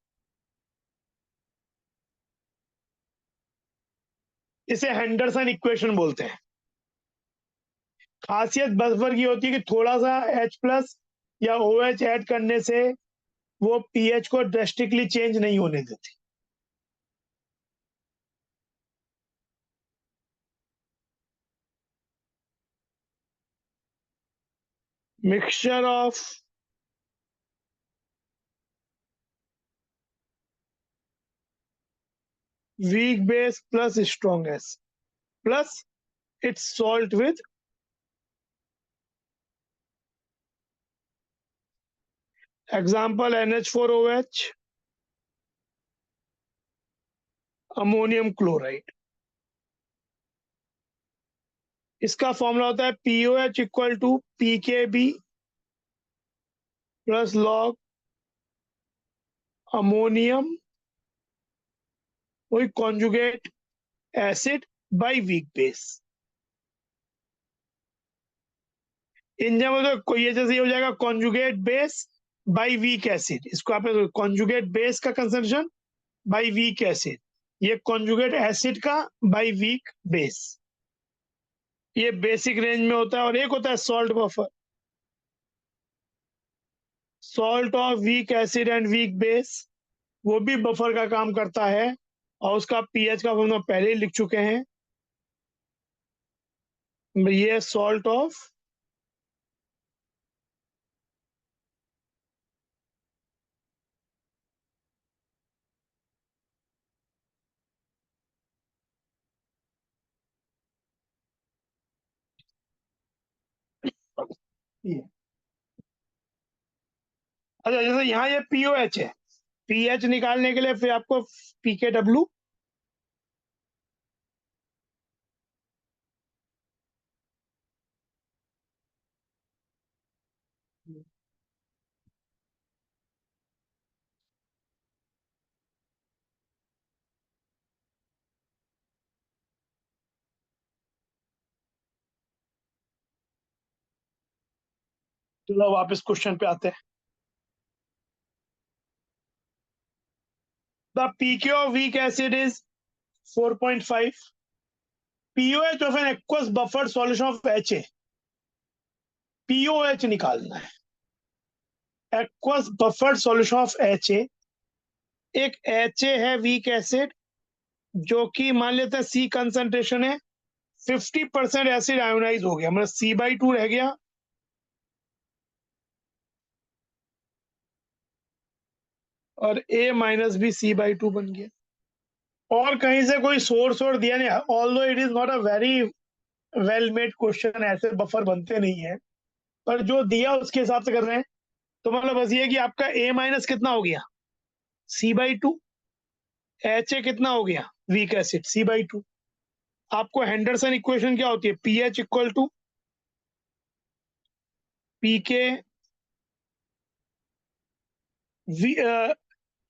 इसे हेंडरसन इक्वेशन बोलते हैं। खासियत बफर की होती है कि थोड़ा सा H प्लस या OH ऐड करने से वो पीएच को ड्रेस्टिकली चेंज नहीं होने देती। Mixture of weak base plus strong acid plus its salt with example NH4OH, ammonium chloride. इसका फॉर्मूला होता है POH equal to PKB plus log ammonium वही conjugate acid by weak base. इन जगह तो ये जैसे हो जाएगा conjugate base by weak acid, इसको आप कॉन्जुगेट बेस का कंसंट्रेशन बाय वीक एसिड, ये कॉन्जुगेट एसिड का बाय वीक बेस, ये बेसिक रेंज में होता है। और एक होता है salt buffer, salt of weak acid and weak base, वो भी बफर का काम करता है, और उसका पीएच का फॉर्मूला पहले ही लिख चुके हैं, ये सॉल्ट ऑफ ये। अच्छा, जैसे यहाँ ये POH है, पीएच निकालने के लिए फिर आपको PKW चलो वापस क्वेश्चन पे आते हैं। The pK of weak acid is 4.5. pOH of an aqueous buffered solution of HA. pOH निकालना है। aqueous buffered solution of HA, एक HA है वीक एसिड जो कि मान लेते हैं C कंसंट्रेशन है, 50% एसिड आयोनाइज हो गया, मतलब C/2 रह गया, और A- भी C/2 बन गया। और कहीं से कोई सोर्स और दिया नहीं, although it is not a very well made question, ऐसे बफर बनते नहीं है, पर जो दिया उसके हिसाब से कर रहे हैं। तो मतलब बस ये कि आपका A- कितना हो गया, C/2, HA कितना हो गया वीक एसिड, C/2। आपको हेंडरसन इक्वेशन क्या होती है, pH equal to pK A-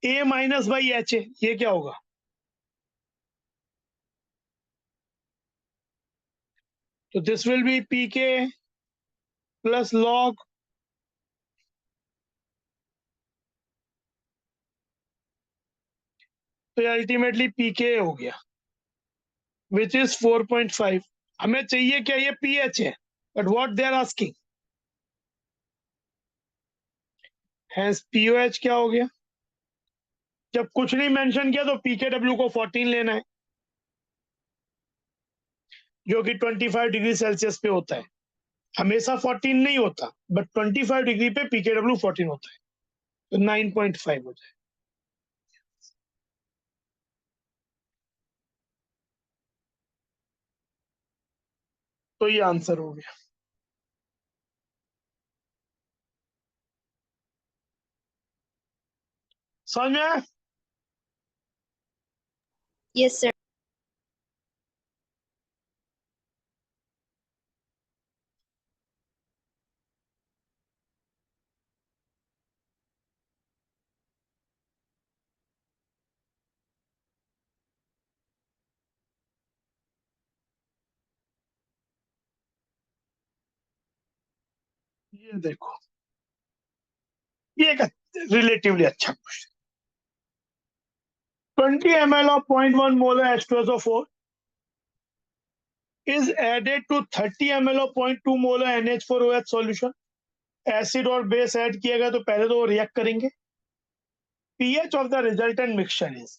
HA, ये क्या होगा, तो this will be pK plus log तो अल्टीमेटली pK हो गया विच इज 4.5। हमें चाहिए क्या, ये pH है, but what they are asking, hence pOH क्या हो गया। जब कुछ नहीं मेंशन किया तो pKw को 14 लेना है, जो कि 25 डिग्री सेल्सियस पे होता है। हमेशा 14 नहीं होता, बट 25 डिग्री पे pKw 14 होता है, तो 9.5 हो जाए। तो ये आंसर हो गया। समझ में आया? Yes, sir. ये देखो, ये एक रिलेटिवली अच्छा question. 20 ml of 0.1 molar H2SO4 is added to 30 ml of 0.2 molar NH4OH solution। Acid और बेस ऐड किया गया, तो पहले तो वो रिएक्ट करेंगे। pH of the resultant mixture is,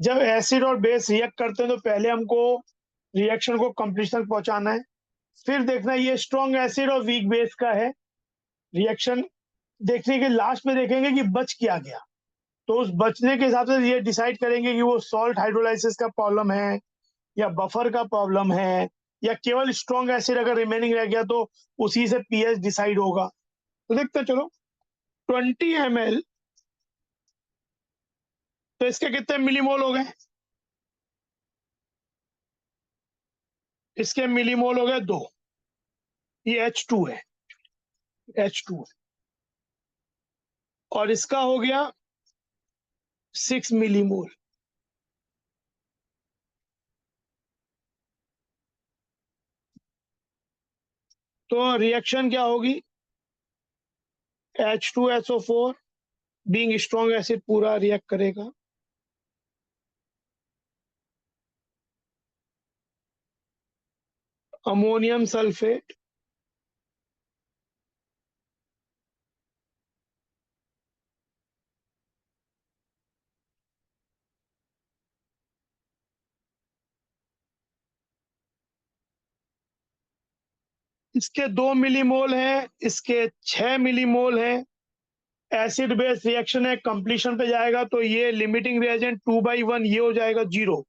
जब एसिड और बेस रिएक्ट करते हैं तो पहले हमको रिएक्शन को कंप्लीशन तक पहुंचाना है, फिर देखना ये स्ट्रॉन्ग एसिड और वीक बेस का है, रिएक्शन देखने के लास्ट में देखेंगे कि बच क्या गया, तो उस बचने के हिसाब से ये डिसाइड करेंगे कि वो सॉल्ट हाइड्रोलाइसिस का प्रॉब्लम है या बफर का प्रॉब्लम है, या केवल स्ट्रॉन्ग एसिड अगर रिमेनिंग रह गया तो उसी से पीएच डिसाइड होगा। तो देखते चलो, 20 ml, तो इसके कितने मिलीमोल हो गए, इसके मिलीमोल हो गए 2, ये H2 है, H2 है, और इसका हो गया 6 मिलीमोल। तो रिएक्शन क्या होगी, H2SO4 बीइंग स्ट्रॉन्ग एसिड पूरा रिएक्ट करेगा, अमोनियम सल्फेट इसके 2 मिलीमोल है, इसके 6 मिलीमोल है। एसिड बेस रिएक्शन है, कंप्लीशन पे जाएगा तो ये लिमिटिंग रिएजेंट 2/1 ये हो जाएगा 0।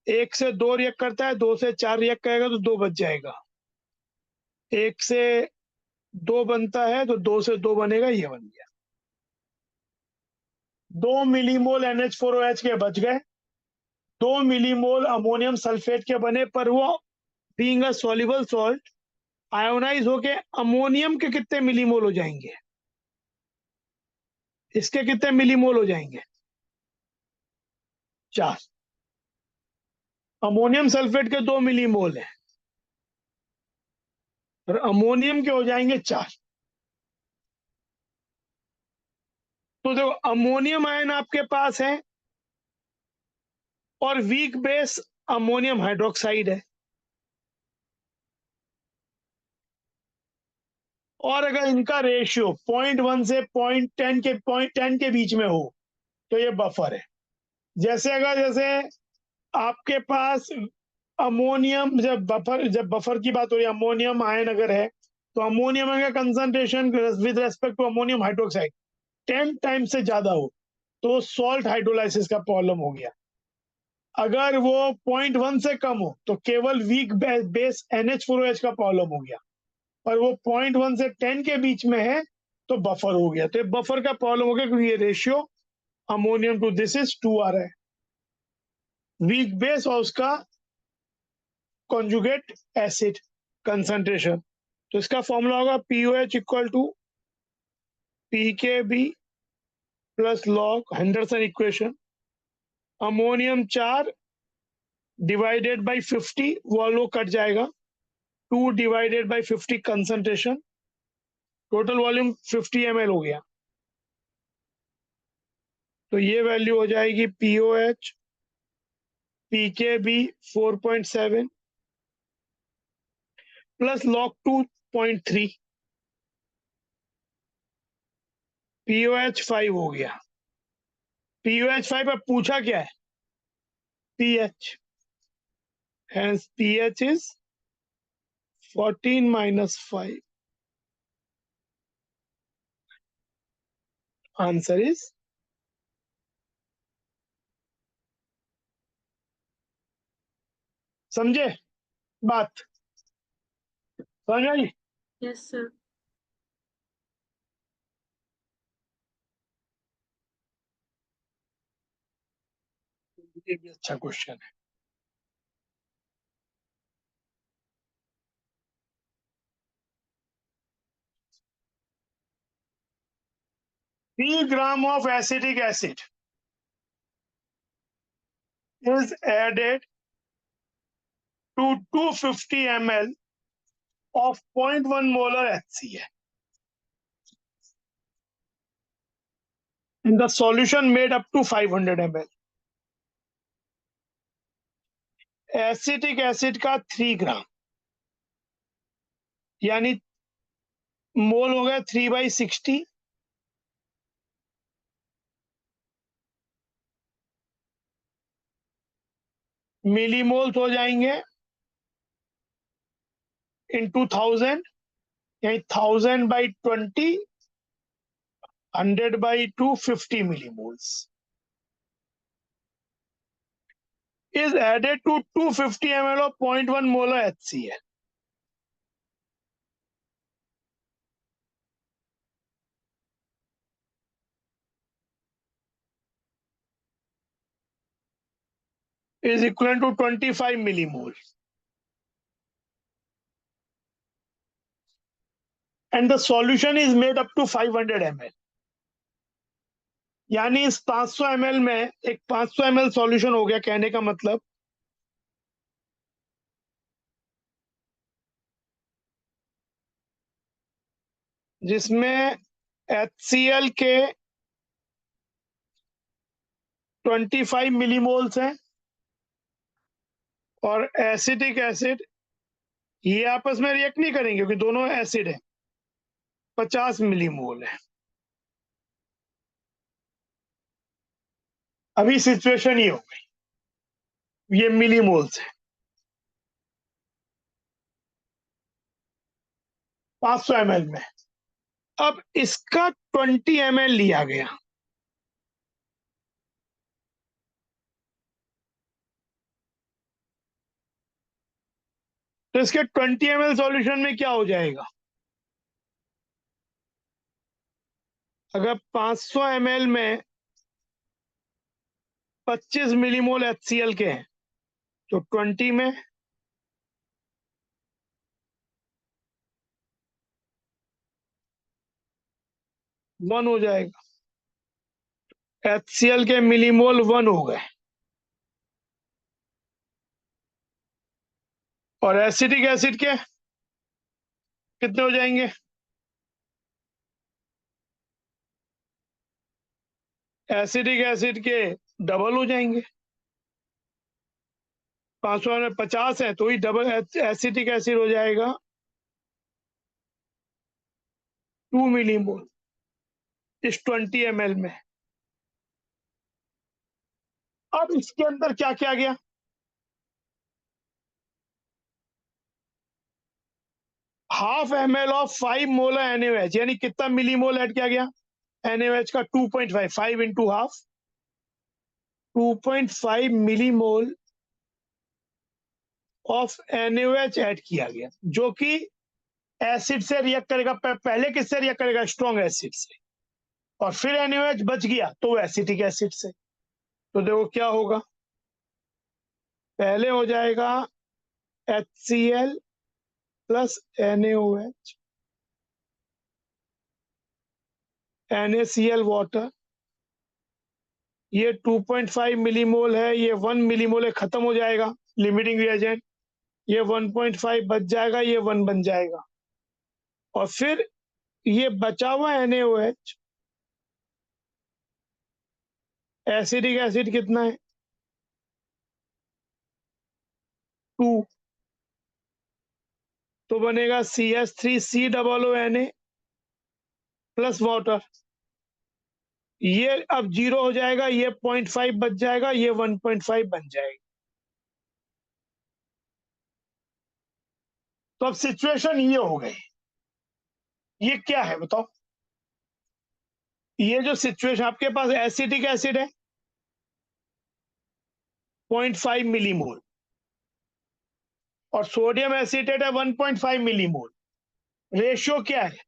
1 से 2 रिएक्ट करता है, 2 से 4 रिएक्ट करेगा तो 2 बच जाएगा, 1 से 2 बनता है तो 2 से 2 बनेगा, ये बन गया। 2 मिलीमोल NH4OH के बच गए, 2 मिलीमोल अमोनियम सल्फेट के बने, पर वो being a soluble salt ionise होके अमोनियम के कितने मिलीमोल हो जाएंगे, इसके कितने मिलीमोल हो जाएंगे, 4। अमोनियम सल्फेट के 2 मिलीमोल है और अमोनियम के हो जाएंगे 4। तो देखो अमोनियम आयन आपके पास है और वीक बेस अमोनियम हाइड्रोक्साइड है, और अगर इनका रेशियो 0.1 से 0.10 के बीच में हो तो ये बफर है। जैसे आपके पास अमोनियम, जब बफर की बात हो रही है, अमोनियम आयन अगर है तो अमोनियम का concentration with respect to ammonium hydroxide 10 times से ज्यादा हो तो सॉल्ट हाइड्रोलाइसिस का प्रॉब्लम हो गया। अगर वो 0.1 से कम हो तो केवल वीक बेस NH4OH का प्रॉब्लम हो गया, और वो 0.1 से 10 के बीच में है तो बफर हो गया। तो बफर का प्रॉब्लम हो गया क्योंकि ये ratio ammonium to this is 2 आ रहा है, वीक बेस और उसका कॉन्जुगेट एसिड कंसंट्रेशन। तो इसका फॉर्मूला होगा POH equal to PKB plus log Henderson equation, ammonium 4 divided by 50, वो कट जाएगा, 2 divided by 50 concentration, total volume 50 ml हो गया। तो ये वैल्यू हो जाएगी POH PKB 4.7 plus log 2.3, POH 5 हो गया। POH 5 अब पूछा क्या है? pH, hence pH is 14 minus 5, answer is समझे बात? समझ आई? Yes, sir. ये भी अच्छा क्वेश्चन है। 3 gram of acetic acid is added to 250 ml of 0.1 molar HCl in the solution made up to 500 ml। Acetic acid का 3 ग्राम यानी मोल हो गया 3/60, मिलीमोल्स हो जाएंगे इंटू 1000, यानी 1000/20, 100/2, 50 millimoles is added to 250 ml of 0.1 molar HCl। is equivalent to 25 millimole, and the solution is made up to 500 ml। यानी इस 500 ml में एक 500 ml सॉल्यूशन हो गया, कहने का मतलब जिसमें HCl के 25 मिलीमोल्स हैं और एसिटिक एसिड ये आपस में रिएक्ट नहीं करेंगे क्योंकि दोनों एसिड है, 50 मिलीमोल है। अभी सिचुएशन ये हो गई, ये मिलीमोल्स है 500 ml में। अब इसका 20 ml लिया गया, तो इसके 20 ml सॉल्यूशन में क्या हो जाएगा? अगर 500 ml में 25 मिलीमोल HCl के हैं तो 20 में 1 हो जाएगा। HCl के मिलीमोल 1 हो गए, और एसिटिक एसिड के कितने हो जाएंगे? एसिडिक एसिड के डबल हो जाएंगे। 500 में 50 है तो ही डबल एसिटिक एसिड हो जाएगा 2 मिलीमोल इस 20 ml में। अब इसके अंदर क्या क्या गया, half ml of 5 molar NaOH, यानी कितना मिलीमोल ऐड किया गया NaOH का 2.5, 5 into half 2.5 millimole of NaOH add किया गया, जो कि एसिड से रिएक्ट करेगा। पहले किससे रिएक्ट करेगा, स्ट्रॉन्ग एसिड से, और फिर NaOH बच गया तो एसिटिक एसिड से। तो देखो क्या होगा, पहले हो जाएगा HCl plus NaOH, NaCl water, ये 2.5 मिलीमोल है, ये 1 मिलीमोल है, खत्म हो जाएगा लिमिटिंग रिएजेंट, ये 1.5 बच जाएगा, ये 1 बन जाएगा, और फिर ये बचा हुआ NaOH, एसिडिक एसिड कितना है 2, तो बनेगा CH3COONA प्लस वाटर, ये अब 0 हो जाएगा, ये 0.5 बच जाएगा, ये 1.5 बन जाएगा। तो अब सिचुएशन ये हो गई, ये क्या है बताओ, ये जो सिचुएशन आपके पास एसिटिक एसिड है 0.5 मिलीमोल और सोडियम एसिटेट है 1.5 मिलीमोल, रेशियो क्या है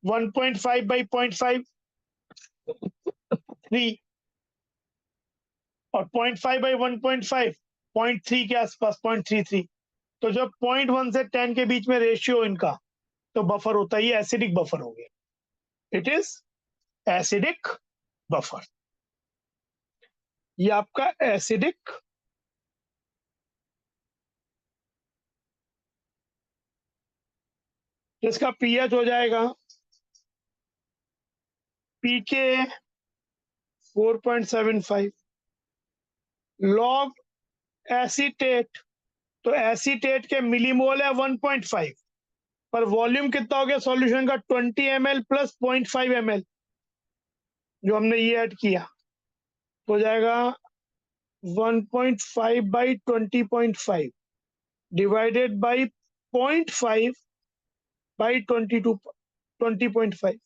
1.5 बाई 0.5 3, और 0.5 बाई 1.5 0.3 के आसपास 0.33, तो जब 0.1 से 10 के बीच में रेशियो इनका, तो बफर होता है, ये एसिडिक बफर हो गया, इट इज एसिडिक बफर, ये आपका एसिडिक जिसका पीएच हो जाएगा पीके 4.75 लॉग एसीटेट, तो एसीटेट के मिलीमोल है 1.5, पर वॉल्यूम कितना हो गया सॉल्यूशन का 20 ml प्लस 0.5 ml, जो हमने ये ऐड किया हो जाएगा 1.5 बाई 20.5 डिवाइडेड बाई 0.5 बाई 20.5,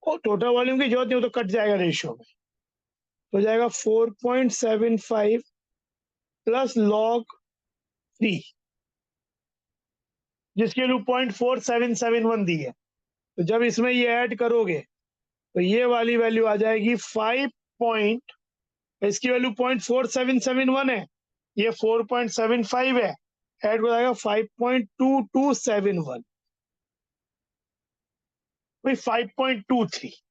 और टोटल वॉल्यूम की जरूरत नहीं हो तो कट जाएगा रेशियो में, तो जाएगा 4.75 प्लस लॉग 3, जिसके लिए 0.4771 दी है, तो जब इसमें ये ऐड करोगे तो ये वाली वैल्यू आ जाएगी 5 पॉइंट, इसकी वैल्यू 0.4771 है, ये 4.75 है, ऐड हो जाएगा 5.2271, भाई 5.23,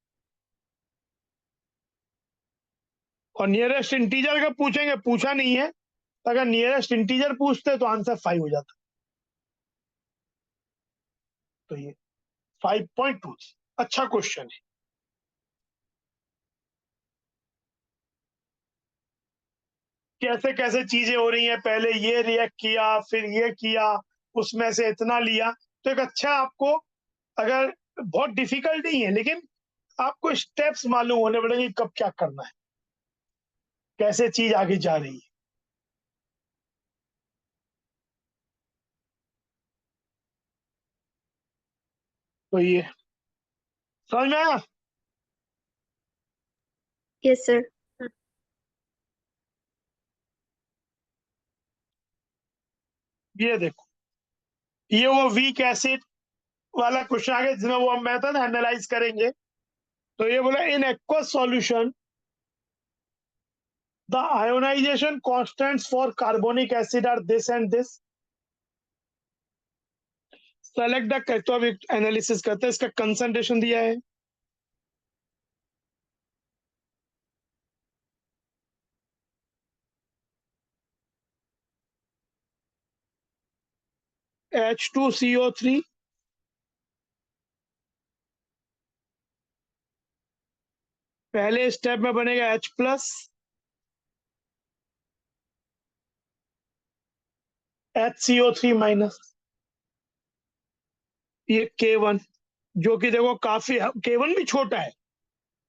और नियरेस्ट इंटीजर का पूछेंगे, पूछा नहीं है, अगर नियरेस्ट इंटीजर पूछते तो आंसर 5 हो जाता, तो ये 5.23 अच्छा क्वेश्चन है। कैसे कैसे चीजें हो रही हैं, पहले ये रिएक्ट किया फिर ये किया, उसमें से इतना लिया, तो एक अच्छा आपको, अगर बहुत डिफिकल्ट नहीं है लेकिन आपको स्टेप्स मालूम होने पड़ेंगे कब क्या करना है, कैसे चीज आगे जा रही है। तो ये समझ में आया, Yes, sir. ये देखो, ये वो वीक एसिड वाला क्वेश्चन आ गया जिसमें वो हम मेथड एनालाइज करेंगे। तो ये बोला in aqueous solution the ionisation constants for carbonic acid are this and this, select the, तो अब एनालिसिस करते हैं, इसका कंसंट्रेशन दिया है H2CO3 पहले स्टेप में बनेगा H प्लस HCO3 माइनस, ये K1, जो कि देखो काफी, K1 भी छोटा है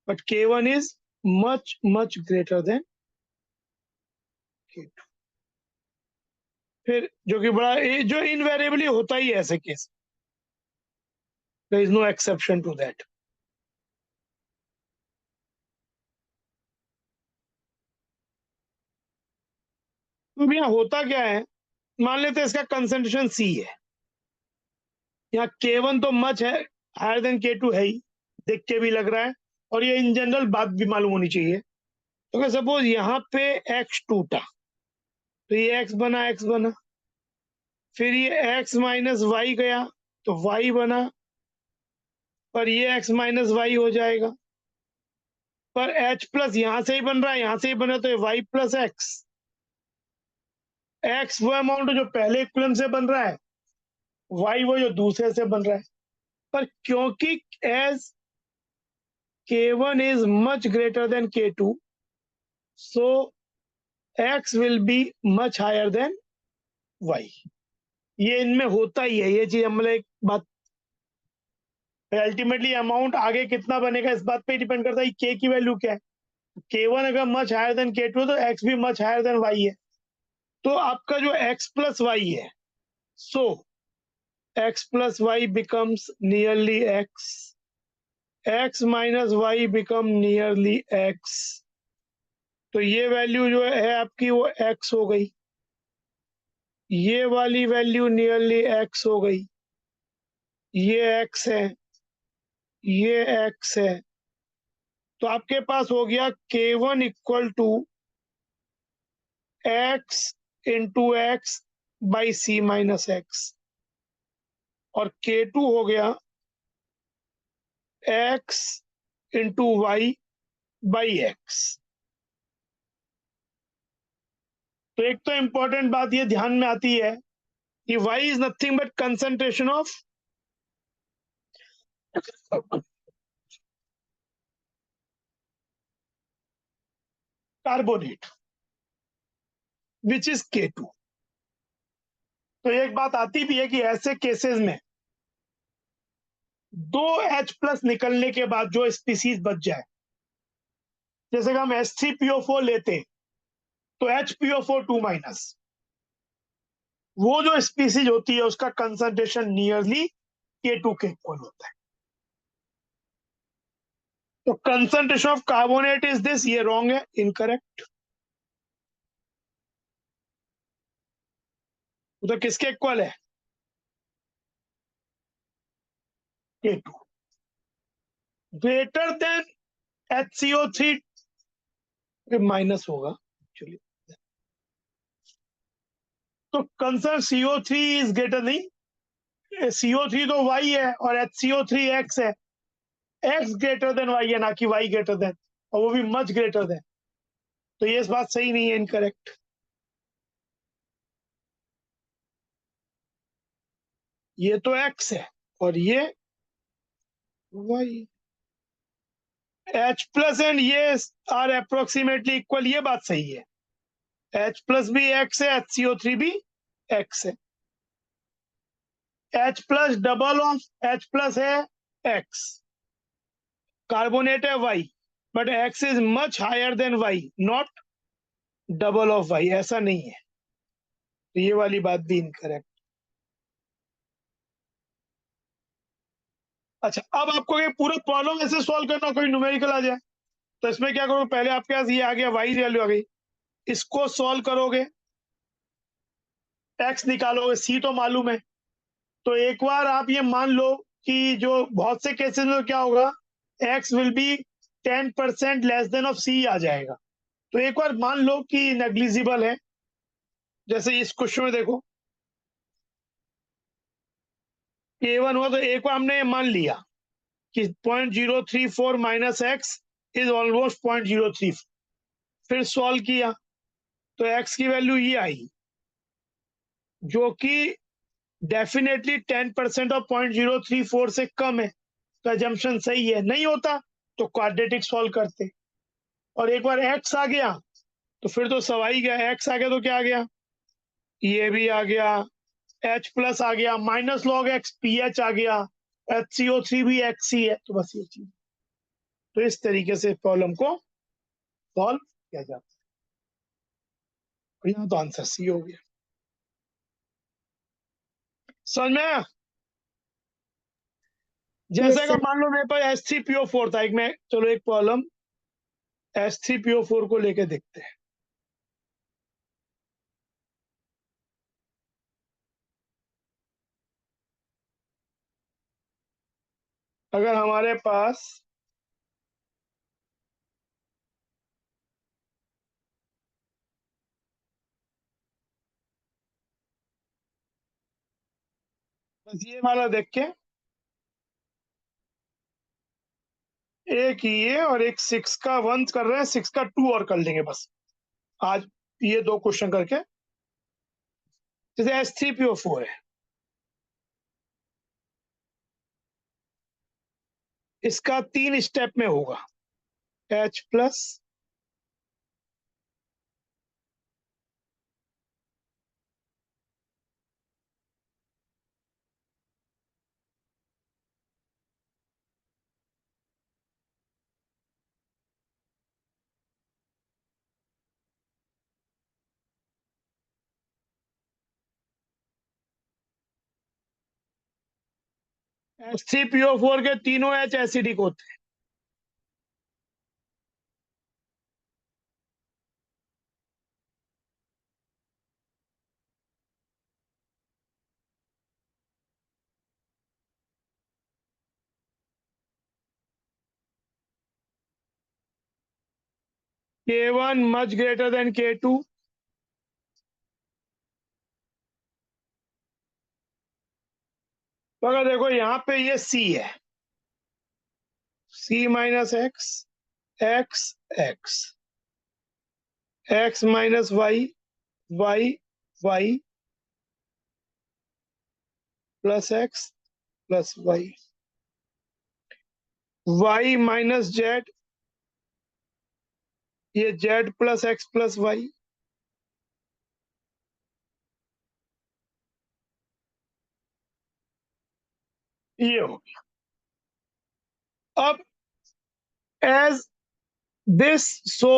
but K1 is much much greater than K2। फिर जो कि बड़ा, ये जो इनवेरिएबली होता ही है ऐसे case, there is no exception to that. तो यहाँ होता क्या है, मान लेते हैं इसका कंसंट्रेशन C है, यहाँ K1 तो मच है हायर देन K2 है ही, देख के भी लग रहा है, और ये इन जनरल बात भी मालूम होनी चाहिए। तो सपोज यहाँ पे X टूटा, तो ये X बना, फिर ये X माइनस वाई गया तो Y बना, पर ये X माइनस वाई हो जाएगा, पर H प्लस यहाँ से ही बन रहा है, यहाँ से ही बना, तो ये Y प्लस X वो अमाउंट जो पहले इक्विलिब्रियम से बन रहा है, Y वो जो दूसरे से बन रहा है। पर क्योंकि as K1 is much greater than K2, so X will be much higher than Y। ये इनमें होता ही है, ये चीज हम एक बात, अल्टीमेटली अमाउंट आगे कितना बनेगा इस बात पे डिपेंड करता है K की वैल्यू क्या है। K1 अगर मच हायर देन K2 तो X भी मच हायर देन Y है। तो आपका जो X प्लस Y है, सो X plus Y becomes nearly X, X minus Y become nearly X, तो ये वैल्यू जो है आपकी वो X हो गई, ये वाली वैल्यू नियरली X हो गई, ये X है, ये X है, तो आपके पास हो गया K1 equal to X into X by C minus X, और K2 हो गया X into Y by X। तो एक तो इंपॉर्टेंट बात ये ध्यान में आती है कि Y is nothing but concentration of carbonate which is K2। तो एक बात आती भी है कि ऐसे केसेस में दो H प्लस निकलने के बाद जो स्पीसीज बच जाए, जैसे कि हम H3PO4 लेते तो HPO4 2 माइनस, वो जो स्पीसीज होती है उसका कंसंट्रेशन नियरली K2 के इक्वल होता है। तो concentration of carbonate is this, ये रॉन्ग है, इनकरेक्ट। तो किसके इक्वल है, K2 greater than HCO3 minus होगा एक्चुअली। तो कंसर्न CO3 इज ग्रेटर, नहीं, CO3 तो Y है और HCO3 X है, X ग्रेटर देन Y है, ना कि Y ग्रेटर देन, और वो भी मच ग्रेटर देन। तो ये इस बात सही नहीं है, इनकरेक्ट। ये तो X है और ये Y, H प्लस एंड ये आर अप्रोक्सीमेटली इक्वल, ये बात सही है। H प्लस भी X है, HCO3 भी X है। H plus double of H plus है X, कार्बोनेट है Y, but X is much higher than Y, not double of Y, ऐसा नहीं है। तो ये वाली बात भी इनकरेक्ट। अच्छा, अब आपको ये पूरा प्रॉब्लम ऐसे सॉल्व करना, कोई न्यूमेरिकल आ जाए तो इसमें क्या करोगे, पहले आपके पास ये आ गया, Y वैल्यू आ गई, इसको सॉल्व करोगे, X निकालोगे, C तो मालूम है। तो एक बार आप ये मान लो कि जो बहुत से केसेस में क्या होगा, X will be 10% less than of C आ जाएगा। तो एक बार मान लो कि नेग्लिजिबल है, जैसे इस क्वेश्चन में देखो K1 हुआ, तो एक बार हमने मान लिया कि 0.034 माइनस X इज ऑलमोस्ट 0.03, फिर सॉल्व किया तो X की वैल्यू ये आई, जो कि डेफिनेटली 10% ऑफ 0.034 से कम है। तो एजम्पशन सही है, नहीं होता तो क्वाड्रेटिक सॉल्व करते। और एक बार x आ गया तो फिर तो सवाई गया, x आ गया तो क्या आ गया, ये भी आ गया, H प्लस आ गया, माइनस लॉग x PH आ गया, HCO3 भी x ही है। तो बस ये चीज, तो इस तरीके से प्रॉब्लम को सॉल्व किया जाता है। और यहाँ तो आंसर सी हो गया। समझ में आया? जैसे Yes, का sir. मान लो मेरे पास H3PO4 था, एक में चलो एक प्रॉब्लम H3PO4 को लेके देखते हैं। अगर हमारे पास बस ये वाला देख के, एक ये और एक 6 का 1 कर रहे हैं, 6 का 2 और कर लेंगे बस आज, ये 2 क्वेश्चन करके। जैसे H3PO4 है, इसका 3 स्टेप में होगा, H प्लस H3PO4 के तीनों H एसिडिक होते हैं। K1 much greater than K2, तो अगर देखो यहाँ पे ये C है, C minus X, X X, X minus Y, Y Y plus X plus Y, Y minus Z, ये Z plus X plus Y, ये हो गया। अब as this so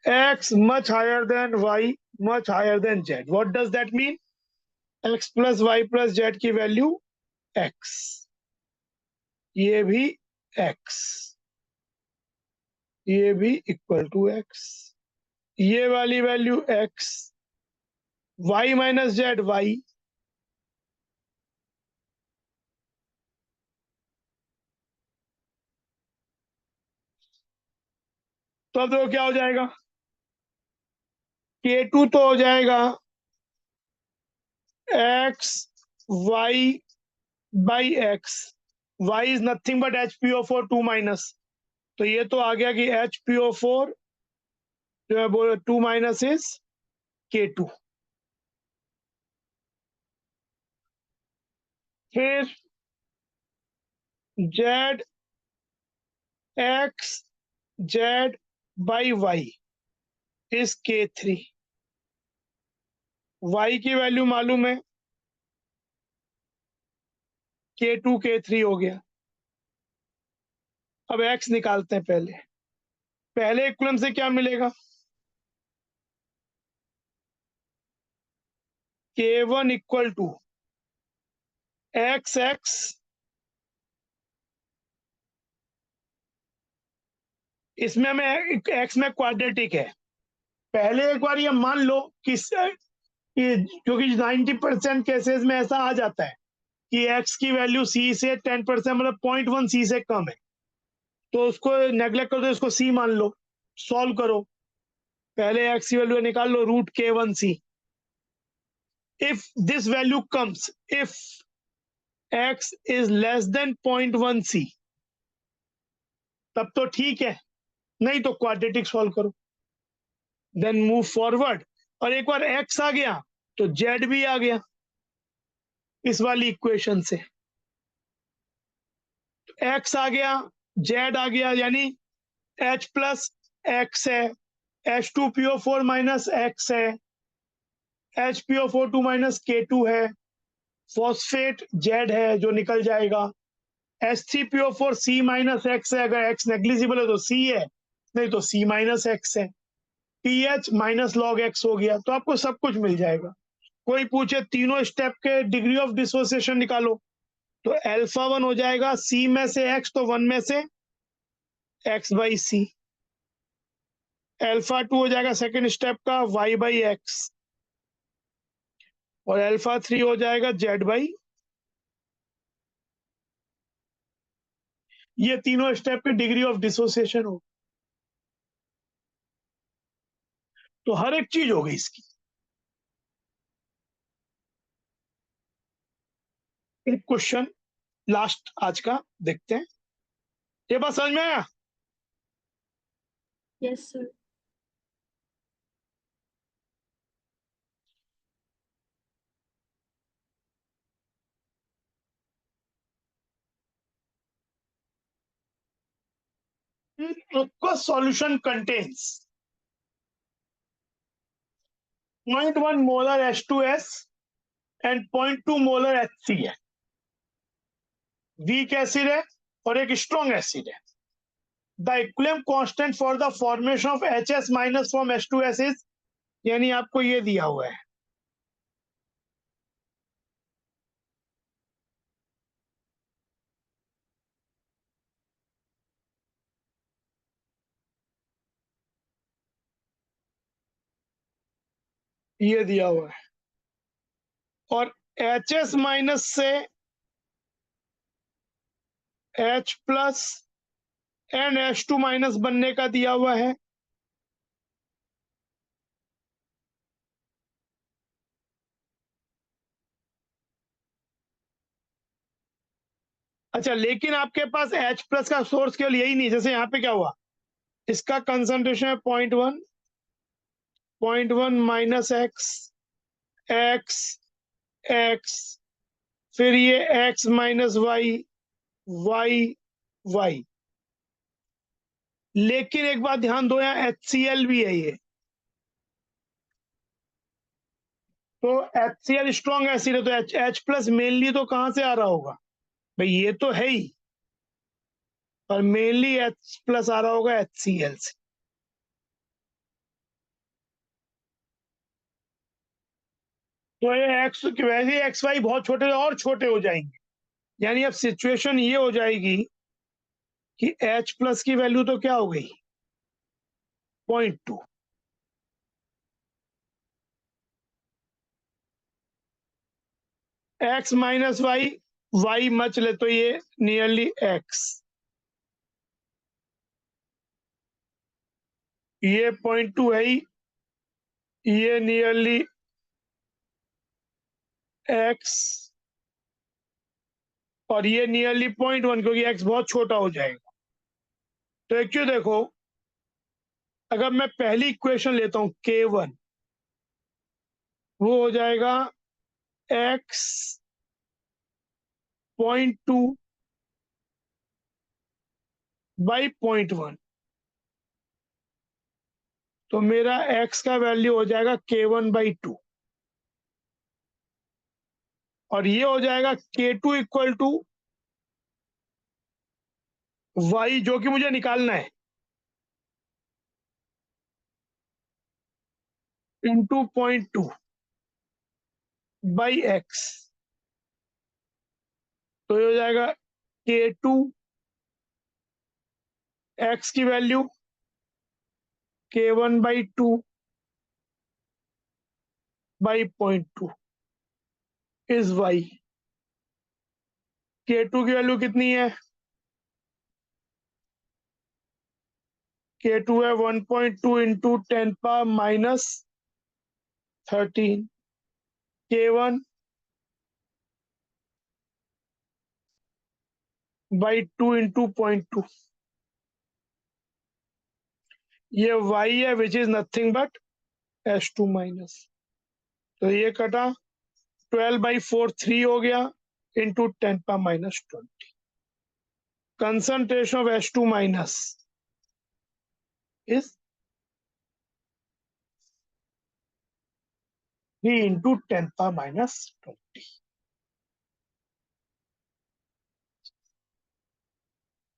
x much higher than y much higher than z, what does that mean? x plus y plus z की वैल्यू x, ये भी x, ये भी इक्वल टू x, ये वाली value x, y minus Z y, तो अब देखो क्या हो जाएगा, K2 तो हो जाएगा x y by x, y is nothing but HPO4 2 minus, तो ये तो आ गया कि HPO4 जो है वो 2 माइनस इज K2। फिर Z X Z by Y is K3, Y की वैल्यू मालूम है, K2 K3 हो गया। अब x निकालते हैं, पहले इक्वलेंट से क्या मिलेगा, K1 equal to x x इसमें में x में क्वाड्रेटिक है, पहले एक बार ये मान लो कि क्योंकि 90% केसेस में ऐसा आ जाता है कि x की वैल्यू c से 10% मतलब 0.1 c से कम है, तो उसको नेग्लेक्ट कर दो, इसको c मान लो, सॉल्व करो, पहले x की वैल्यू निकाल लो √K1c। if this value comes, if x is less than 0.1 c, तब तो ठीक है, नहीं तो क्वाड्रेटिक सॉल्व करो, देन मूव फॉरवर्ड, और एक बार x आ गया तो z भी आ गया इस वाली इक्वेशन से, x आ गया z आ गया, यानी h प्लस X है, H2PO4 माइनस X है, HPO42 माइनस K2 है, फॉस्फेट Z है जो निकल जाएगा, H3PO4 C माइनस X है, अगर X नेग्लिजिबल है तो C है, नहीं तो C माइनस X है, PH माइनस लॉग X हो गया, तो आपको सब कुछ मिल जाएगा। कोई पूछे तीनों स्टेप के डिग्री ऑफ डिसोसिएशन निकालो, तो अल्फा 1 हो जाएगा C में से X, तो 1 में से X बाई C, अल्फा 2 हो जाएगा सेकेंड स्टेप का Y बाई X, और अल्फा 3 हो जाएगा Z बाई, ये तीनों स्टेप पे डिग्री ऑफ डिसोसिएशन हो, तो हर एक चीज हो गई इसकी। एक क्वेश्चन लास्ट आज का देखते हैं, ये बात समझ में आया? Yes, sir. aqueous solution contains 0.1 molar H2S and 0.2 molar HCl, weak acid है और एक स्ट्रॉन्ग एसिड है। The equilibrium constant for the formation of HS minus from H2S is, यानी आपको ये दिया हुआ है, ये दिया हुआ है, और HS माइनस से H plus and H2 minus बनने का दिया हुआ है। अच्छा, लेकिन आपके पास H प्लस का सोर्स केवल यही नहीं, जैसे यहाँ पे क्या हुआ, इसका कंसंट्रेशन है 0.1 माइनस X, X, X, फिर ये X minus Y, Y, Y। लेकिन एक बात ध्यान दो, यहाँ HCl भी है ये, तो HCl स्ट्रॉन्ग एसिड है, तो H प्लस मेनली तो कहां से आ रहा होगा भाई, ये तो है ही, और मेनली H प्लस आ रहा होगा HCl से। तो ये एक्स वैसे एक्स वाई बहुत छोटे और छोटे हो जाएंगे, यानी अब सिचुएशन ये हो जाएगी कि H प्लस की वैल्यू तो क्या हो गई 0.2, X minus Y, Y much ले तो ये नियरली X, ये 0.2 है ही, ये नियरली X, और ये नियरली 0.1, क्योंकि X बहुत छोटा हो जाएगा। तो एक्चुअली देखो, अगर मैं पहली इक्वेशन लेता हूं K1, वो हो जाएगा X 0.2 बाई 0.1, तो मेरा X का वैल्यू हो जाएगा K1/2, और ये हो जाएगा K2 इक्वल टू Y, जो कि मुझे निकालना है, इंटू 0.2 बाई X, तो ये हो जाएगा K2, X की value K1/2 by 0.2 is Y। K2 की वैल्यू कितनी है, K2 है 1.2 इंटू 10⁻⁻13, K1 बाई 2 इंटू 0.2, ये Y है which is nothing but H2 minus, तो ये कटा 12/4 3 हो गया into 10⁻⁻20, concentration of H2 minus is 3 into 10 power minus 20.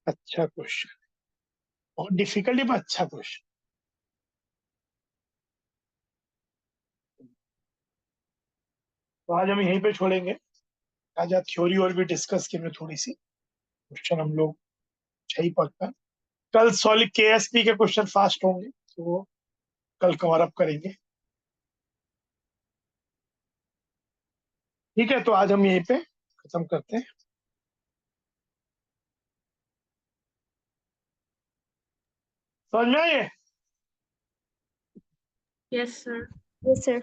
अच्छा क्वेश्चन, और डिफिकल्टी पर अच्छा क्वेश्चन। तो आज हम यहीं पे छोड़ेंगे, आज थ्योरी और भी डिस्कस की हमने थोड़ी सी, क्वेश्चन हम लोग सही पढ़। कल सॉलिड केएसपी के क्वेश्चन फास्ट होंगे, तो कल कवर अप करेंगे। ठीक है, तो आज हम यहीं पे खत्म करते हैं। समझ में आए? Yes, sir. Yes, sir.